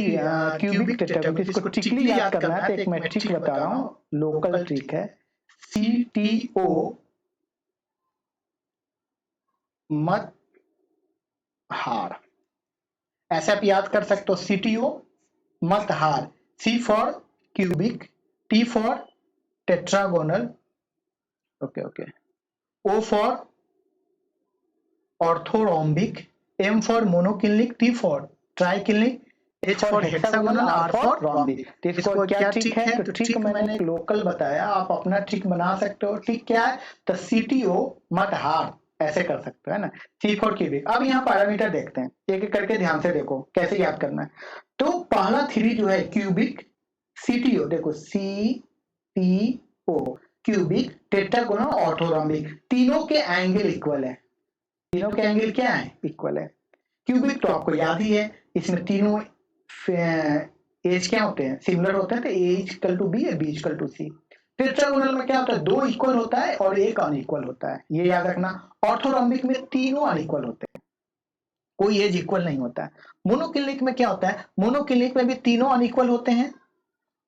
क्यूबिक टेट्रागोनल, इसको ट्रिकली याद करना है। तो एक मैं ट्रिक बता रहा हूँ, लोकल ट्रिक है, CTO मत हार, ऐसे आप याद कर सकते हो, CTO मत हार। C for cubic, T for tetragonal, okay okay, O for orthorhombic, M for monoclinic, T for triclinic, H for hexagonal, R for rhombic. तो इसको क्या ट्रिक है, तो ट्रिक मैंने एक लोकल बताया, आप अपना ट्रिक बना सकते हो। ट्रिक क्या है, तो CTO मत हार, ऐसे कर सकते हो, है ना। C for cubic. अब यहाँ पैरामीटर देखते हैं, एक एक करके ध्यान से देखो कैसे याद करना है। तो पहला 3 जो है क्यूबिक, CTO देखो, CTO क्यूबिक, टेट्रागोनल, ऑर्थोरोम्बिक, तीनों के एंगल इक्वल है। तीनों के एंगल क्या है, इक्वल है। क्यूबिक तो आपको याद ही है, इसमें तीनों एज क्या होते हैं, सिमिलर होते हैं। तो ए इक्वल टू बी और b equal to c. Tetragonal में क्या होता है, 2 इक्वल होता है और 1 अनइक्वल होता है, ये याद रखना। ऑर्थोरोम्बिक में तीनों अनइक्वल होते हैं, कोई एज इक्वल नहीं होता है। मोनोक्लिनिक में क्या होता है, मोनोक्लिनिक में भी तीनों अनइक्वल होते हैं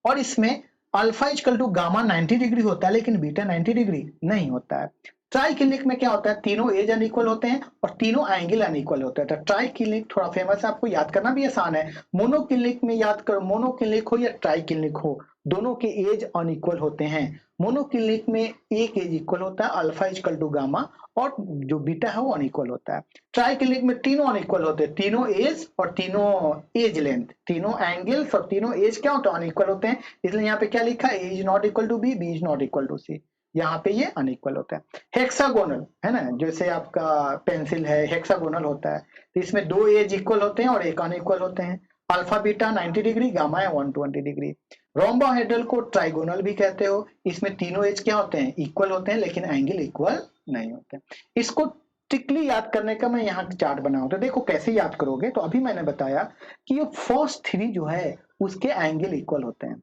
और इसमें alpha equal to gamma 90 degree होता है लेकिन बीटा 90 डिग्री नहीं होता है। ट्राइक्लिनिक में क्या होता है, तीनों एज अनइक्वल होते हैं और तीनों एंगल अनइक्वल होते हैं। तो ट्राइक्लिनिक थोड़ा फेमस है, आपको याद करना भी आसान है। मोनोक्लिनिक में याद करो, मोनोक्लिनिक हो या ट्राइक्लिनिक हो, दोनों के एज अनइक्वल होते हैं। मोनोक्लिनिक में एक एज इक्वल होता है, अल्फा इक्वल टू गामा, और जो बीटा है वो अनइक्वल होता है। ट्राइक्लिनिक में तीनों अनइक्वल होते हैं, तीनों एज और तीनों एज लेंथ, तीनों एंगल्स और तीनों एज क्या होते हैं, अनइक्वल होते हैं। इसलिए यहाँ पे क्या लिखा है, A is not equal to B, B is not equal to C, यहाँ पे ये अनइक्वल होता है। हेक्सागोनल है ना, जैसे आपका पेंसिल है, हेक्सागोनल होता है। तो इसमें 2 एज इक्वल होते हैं और 1 अनइक्वल होते हैं। अल्फा बीटा 90 डिग्री, गामा है 120 डिग्री। रोम्बोहेड्रल को ट्राइगोनल भी कहते हो, इसमें तीनों एज क्या होते हैं, इक्वल होते हैं लेकिन एंगल इक्वल नहीं होते। इसको स्ट्रिक्टली याद करने का मैं यहाँ चार्ट बनाऊं, तो देखो कैसे याद करोगे। तो अभी मैंने बताया कि ये फर्स्ट 3 जो है उसके एंगल इक्वल होते हैं।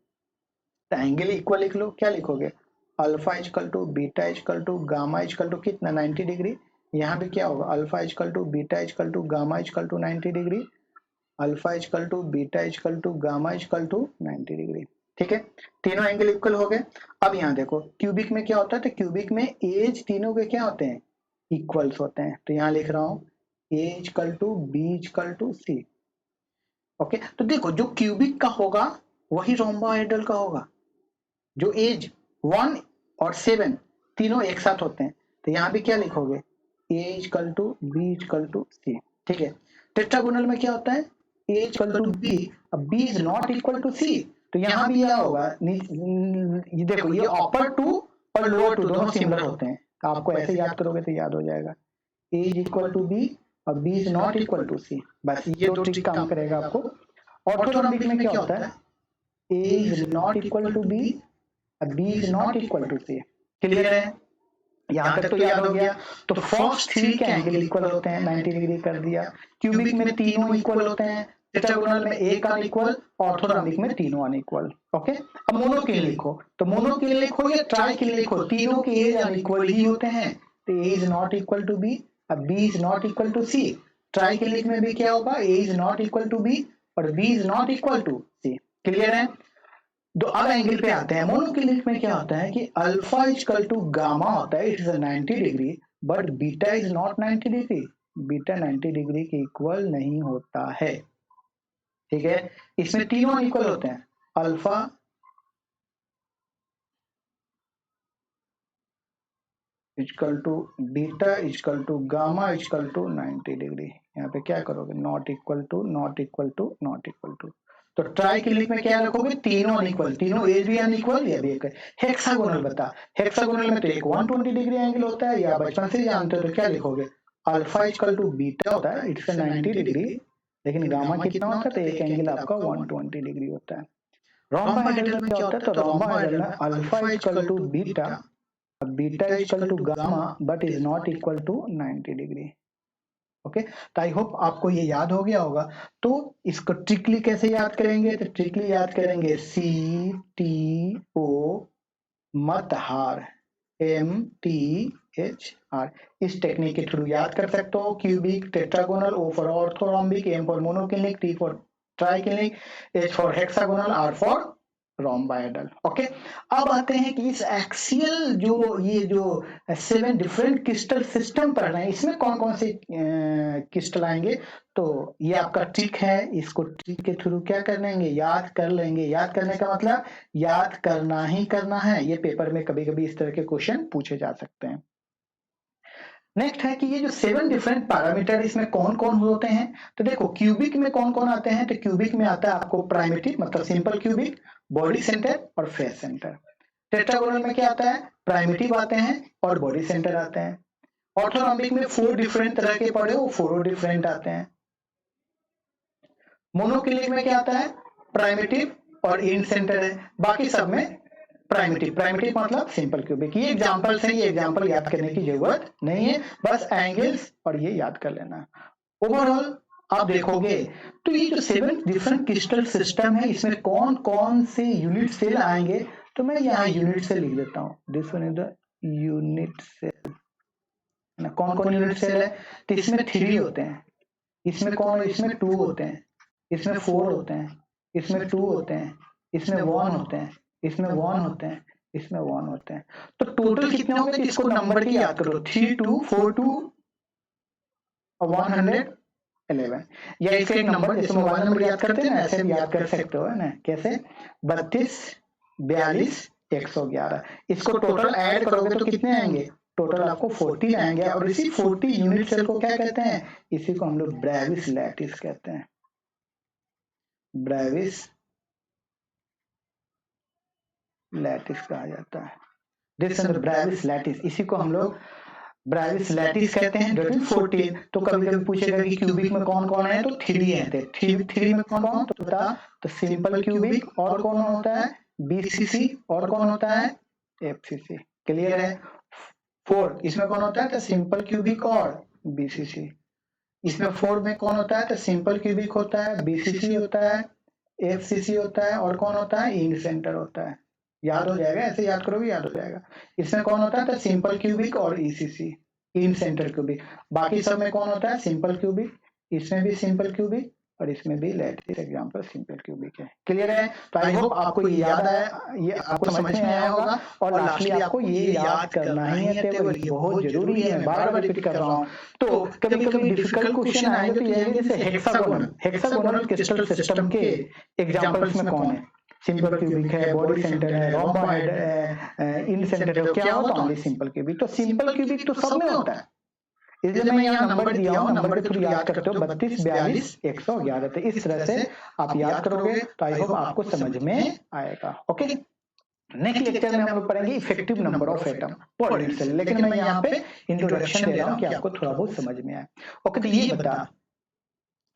तो एंगल इक्वल लिख लो, क्या लिखोगे, alpha equal to beta equal to gamma equal to कितना 90 डिग्री। यहाँ पे क्या होगा, alpha equal to beta equal to gamma equal to 90 degree, alpha equal to beta equal to gamma equal to 90 degree. ठीक है, तीनों एंगल इक्वल हो गए। अब यहाँ देखो क्यूबिक में क्या होता है, तो क्यूबिक में एज तीनों के क्या होते हैं, इक्वल्स होते हैं। तो यहाँ लिख रहा हूँ A equal to B equal to C. Okay, तो देखो जो क्यूबिक का होगा वही रोम्बोहेड्रल का होगा। जो एज 1 और 7 तीनों एक साथ होते हैं, तो यहाँ भी क्या लिखोगे, A equal to B equal to C. ठीक है, टेट्रागोनल में क्या होता है, ए इक्वल टू बी, अब B is not equal to C, तो यहाँ भी क्या होगा, ये देखो ये अपर टू और लोअर टू दोनों सिमिलर होते हैं। तो आपको ऐसे याद करोगे तो याद हो जाएगा, A is equal to B और B is not equal to C. बस ये 2 ट्रिक काम करेगा आपको। ऑर्थोरोम्बिक में क्या होता है, A is not equal to B, B is not equal to C. Clear है, यहाँ तक तो याद हो गया। तो फर्स्ट 3 के एंगल इक्वल होते हैं, 90 डिग्री कर दिया। क्यूबिक में तीनों इक्वल होते हैं, टेट्रागोनल में 1 अनइक्वल, ऑर्थोरोम्बिक में तीनों अनइक्वल। ओके, अब मोनोक्लिनिक हो, तो मोनोक्लिनिक हो या ट्राइक्लिनिक हो, तीनों के एज अनइक्वल ही होते हैं। तो A is not equal to B, अब B is not equal to C. Triclinic में भी क्या होगा, A is not equal to B और B is not equal to C. Clear है, तो अब एंगल पे आते हैं। मोनोक्लिनिक में क्या होता है कि अल्फा इक्वल टू गामा होता है, it is 90 degree, but beta is not 90 degree, beta 90 degree के इक्वल नहीं होता है। ठीक है, इसमें तीनों इक्वल होते हैं, alpha equal to beta equal to gamma equal to 90 degree. यहाँ पे क्या करोगे, not equal to not equal to not equal to. तो ट्राई क्लिनिक में क्या रखोगे, तीनों अनइक्वल, तीनों एज भी अनइक्वल, या भी एक हेक्सागोनल बता, हेक्सागोनल में तो एक 120 डिग्री एंगल होता है, या बचपन से जानते हो तो क्या लिखोगे, अल्फा इक्वल टू बीटा होता है, इट्स 90 डिग्री, लेकिन गामा कितना होता है, तो एक एंगल आपका 120 डिग्री होता है। रोम्बाहेड्रल में क्या होता है, तो रोम्बाहेड्रल में alpha equal to beta, beta equal to gamma but is not equal to 90 degree. Okay, तो आई होप आपको ये याद हो गया होगा। तो इसको ट्रिकली कैसे याद करेंगे, तो ट्रिकली याद करेंगे CTO मत हार, MTHR, इस टेक्निक के थ्रू याद कर सकते हो। Cubic, tetragonal, O for orthorhombic, M for monoclinic, T for triclinic, H for hexagonal, R for rhomboidal. Okay, अब आते हैं कि इस एक्सियल जो ये जो 7 डिफरेंट क्रिस्टल सिस्टम पढ़ रहे हैं, इसमें कौन कौन से क्रिस्टल आएंगे। तो ये आपका ट्रिक है, इसको ट्रिक के थ्रू क्या कर लेंगे, याद कर लेंगे। याद करने का मतलब याद करना ही करना है, ये पेपर में कभी कभी इस तरह के क्वेश्चन पूछे जा सकते हैं। नेक्स्ट है कि ये जो 7 डिफरेंट पैरामीटर इसमें कौन कौन होते हैं। तो देखो क्यूबिक में कौन कौन आते हैं, तो क्यूबिक में आता है आपको प्राइमिटिव मतलब सिंपल क्यूबिक, बॉडी सेंटर और फेस सेंटर। टेट्रागोनल में क्या आता है, प्राइमिटिव आते हैं और बॉडी सेंटर आते हैं। ऑर्थोरॉम्बिक में 4 डिफरेंट तरह के पड़े, वो 4 डिफरेंट आते हैं। मोनोक्लिनिक में क्या आता है, प्राइमिटिव और इंड सेंटर है, बाकी सब में प्राइमिटिव। प्राइमिटिव मतलब सिंपल क्यूबिक। ये एग्जांपल से, ये एग्जांपल याद करने की जरूरत नहीं है, बस एंगल्स और ये याद कर लेना। ओवरऑल आप देखोगे तो ये जो 7 डिफरेंट क्रिस्टल सिस्टम है, इसमें कौन कौन से यूनिट सेल आएंगे, तो मैं यहाँ यूनिट सेल लिख देता हूँ, this one is the unit cell. कौन कौन यूनिट सेल है, तो इसमें 3 होते हैं, इसमें कौन, इसमें 2 होते हैं, इसमें 4 होते हैं, इसमें 2 होते हैं, इसमें 1 होते हैं, इसमें 1 होते हैं, इसमें 1 होते हैं। तो टोटल कितने होंगे, तो इसको नंबर की याद करो, 3242 और 111, या इसका एक नंबर जैसे मोबाइल नंबर याद करते हैं ना, ऐसे भी याद कर सकते हो, है ना, कैसे 32 42 111। इसको टोटल ऐड करोगे तो कितने आएंगे, टोटल आपको 40 आएंगे। और इसी 40 यूनिट सेल को क्या कहते हैं, इसी को हम लोग ब्रेविस लैटिस कहते हैं, ब्रेविस लैटिस कहा जाता है। दिस इज ब्रेविस लैटिस, इसी को हम लोग ब्रेविस लैटिस कहते हैं। That mean 14। तो कभी कभी पूछेगा कि क्यूबिक में कौन कौन है, तो 3 है, थ्री में कौन कौन, तो बता, तो सिंपल क्यूबिक और कौन होता है, BCC, और कौन होता है, FCC। क्लियर है। 4 इसमें कौन होता है, तो सिंपल क्यूबिक और BCC। इसमें 4 में कौन होता है, तो सिंपल क्यूबिक होता है, BCC होता है, FCC होता है, और कौन होता है, इंड सेंटर होता है। याद हो जाएगा, ऐसे याद करोगे याद हो जाएगा। इसमें कौन होता है, तो सिंपल क्यूबिक और ECC, इंड सेंटर क्यूबिक। बाकी सब में कौन होता है, सिंपल क्यूबिक, इसमें भी सिंपल क्यूबिक और इसमें भी लेटेस्ट एग्जांपल सिंपल क्यूबिक है। क्लियर है। तो आई होप आपको ये याद आया, ये आपको समझ में आया होगा। और लास्टली आपको ये याद करना ही है, टेबल ये बहुत जरूरी है, मैं बार बार रिपीट कर रहा हूँ। तो कभी कभी डिफिकल्ट क्वेश्चन आएंगे, तो ये आएंगे जैसे हेक्सागोनल क्रिस्टल सिस्टम के एग्जांपल्स में कौन है, सिंपल क्यूबिक है, बॉडी सेंटर है, रोम्बाहेड है, इंड सेंटर है, क्या होता है, सिंपल क्यूबिक। तो सिंपल क्यूबिक तो सब में होता है, इसलिए मैं यहाँ नंबर दिया हूँ, नंबर के थ्रू याद करते हो, 32 42 111। तो इस तरह से आप याद करोगे, तो आई होप आपको समझ में आएगा। ओके, नेक्स्ट लेक्चर में हम लोग पढ़ेंगे effective number of atom per unit cell, लेकिन मैं यहाँ पे इंट्रोडक्शन दे रहा हूँ कि आपको थोड़ा बहुत समझ में आए। ओके, तो ये बता,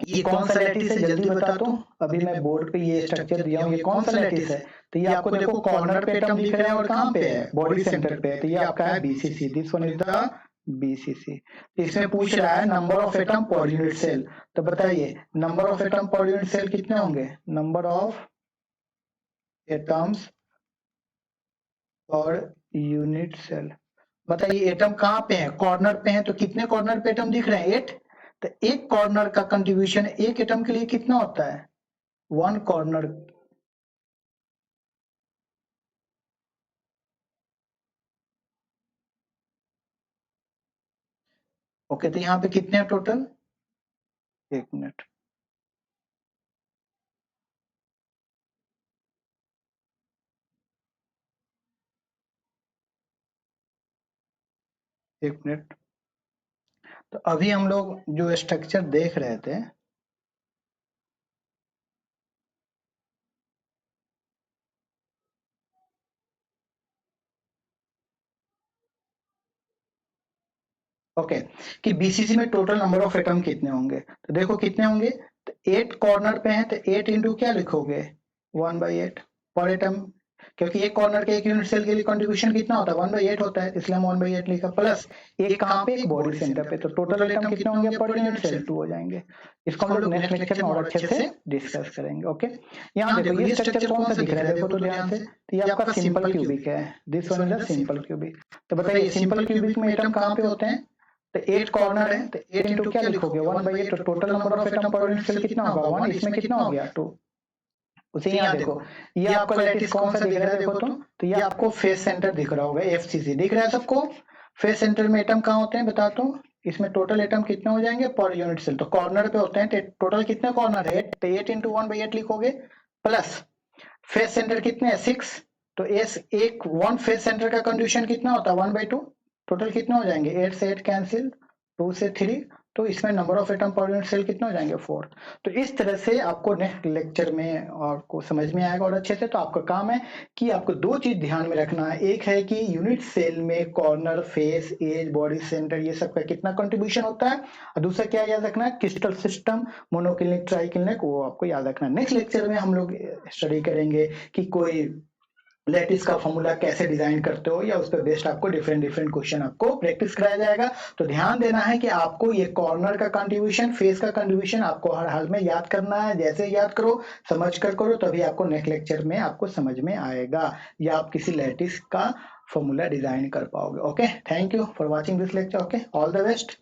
ये कौन सा लैटिस है, जल्दी बता। तो अभी मैं बोर्ड पे ये स्ट्रक्चर दिया हूँ, ये कौन सा लैटिस है, तो ये आपको देखो कॉर्नर पे एटम दिख रहा है और कहाँ पे है, बॉडी सेंटर पे। तो ये आपका है BCC, this one is the BCC। इसमें पूछ रहा है number of atom per unit cell, तो बताइए number of atom per unit cell कितने होंगे, number of atoms per unit cell. बताइए एटम कहाँ पे है, कॉर्नर पे है, तो कितने कॉर्नर पे एटम दिख रहे हैं, 8। तो एक कॉर्नर का कंट्रीब्यूशन एक एटम के लिए कितना होता है, 1 कॉर्नर। ओके, तो यहाँ पे कितने हैं टोटल, एक मिनट, एक मिनट। तो अभी हम लोग जो स्ट्रक्चर देख रहे थे, ओके, कि बीसीसी में टोटल नंबर ऑफ एटम कितने होंगे। तो देखो कितने होंगे, तो 8 कॉर्नर पे हैं, तो 8 इंटू क्या लिखोगे, 1/8 पर एटम, क्योंकि एक कॉर्नर के एक यूनिट सेल के लिए कंट्रीब्यूशन कितना होता है, 1/8 होता है, इसलिए हम 1/8 लिखा, प्लस एक कहाँ पे, एक बॉडी सेंटर पे, तो टोटल एटम कितने होंगे पर यूनिट सेल, 2 हो जाएंगे। इसको हम लोग नेक्स्ट लेक्चर में और अच्छे से डिस्कस करेंगे। ओके, यहाँ देखो ये स्ट्रक्चर कौन सा दिख रहा है, देखो तो ध्यान से, तो ये आपका सिंपल क्यूबिक है, this one is a simple cubic. तो बताइए सिंपल क्यूबिक में एटम कहाँ पे होते हैं, तो 8 कॉर्नर है, तो 8 इंटू क्या लिखोगे, 1/8, तो total number of atom per unit cell कितना होगा, 1, इसमें कितना हो गया, 2। उसे यहाँ देखो, ये आपका लैटिस कौन सा दिख रहा है, देखो तो ये आपको फेस सेंटर दिख रहा होगा, एफसीसी दिख रहा है सबको। फेस सेंटर में एटम कहाँ होते हैं बताता हूँ, इसमें टोटल एटम कितने हो जाएंगे पर यूनिट सेल, तो कॉर्नर पे होते हैं, टोटल कितने कॉर्नर है, 8, तो 8 इंटू 1/8 लिखोगे, प्लस फेस सेंटर कितने हैं, 6, तो एक वन फेस सेंटर का कंट्रीब्यूशन कितना होता है, 1/2, टोटल कितने हो जाएंगे, 8 से 8 कैंसिल, 2 से 3, तो इसमें number of atom per unit cell कितने हो जाएंगे, 4। तो इस तरह से आपको नेक्स्ट लेक्चर में आपको समझ में आएगा और अच्छे से। तो आपका काम है कि आपको 2 चीज ध्यान में रखना है, एक है कि यूनिट सेल में corner, face, edge, body centre, ये सब का कितना कंट्रीब्यूशन होता है, और दूसरा क्या याद रखना है, क्रिस्टल सिस्टम, मोनोक्लिनिक, ट्राइक्लिनिक, वो आपको याद रखना है। नेक्स्ट लेक्चर में हम लोग स्टडी करेंगे कि कोई लैटिस का फॉर्मूला कैसे डिजाइन करते हो, या उस पर बेस्ड आपको डिफरेंट डिफरेंट क्वेश्चन आपको प्रैक्टिस कराया जाएगा। तो ध्यान देना है कि आपको ये कॉर्नर का कंट्रीब्यूशन, फेस का कंट्रीब्यूशन आपको हर हाल में याद करना है, जैसे याद करो समझ कर करो, तभी आपको नेक्स्ट लेक्चर में आपको समझ में आएगा, या आप किसी लैटिस का फॉर्मूला डिजाइन कर पाओगे। Okay, thank you for watching this lecture. Okay, all the best.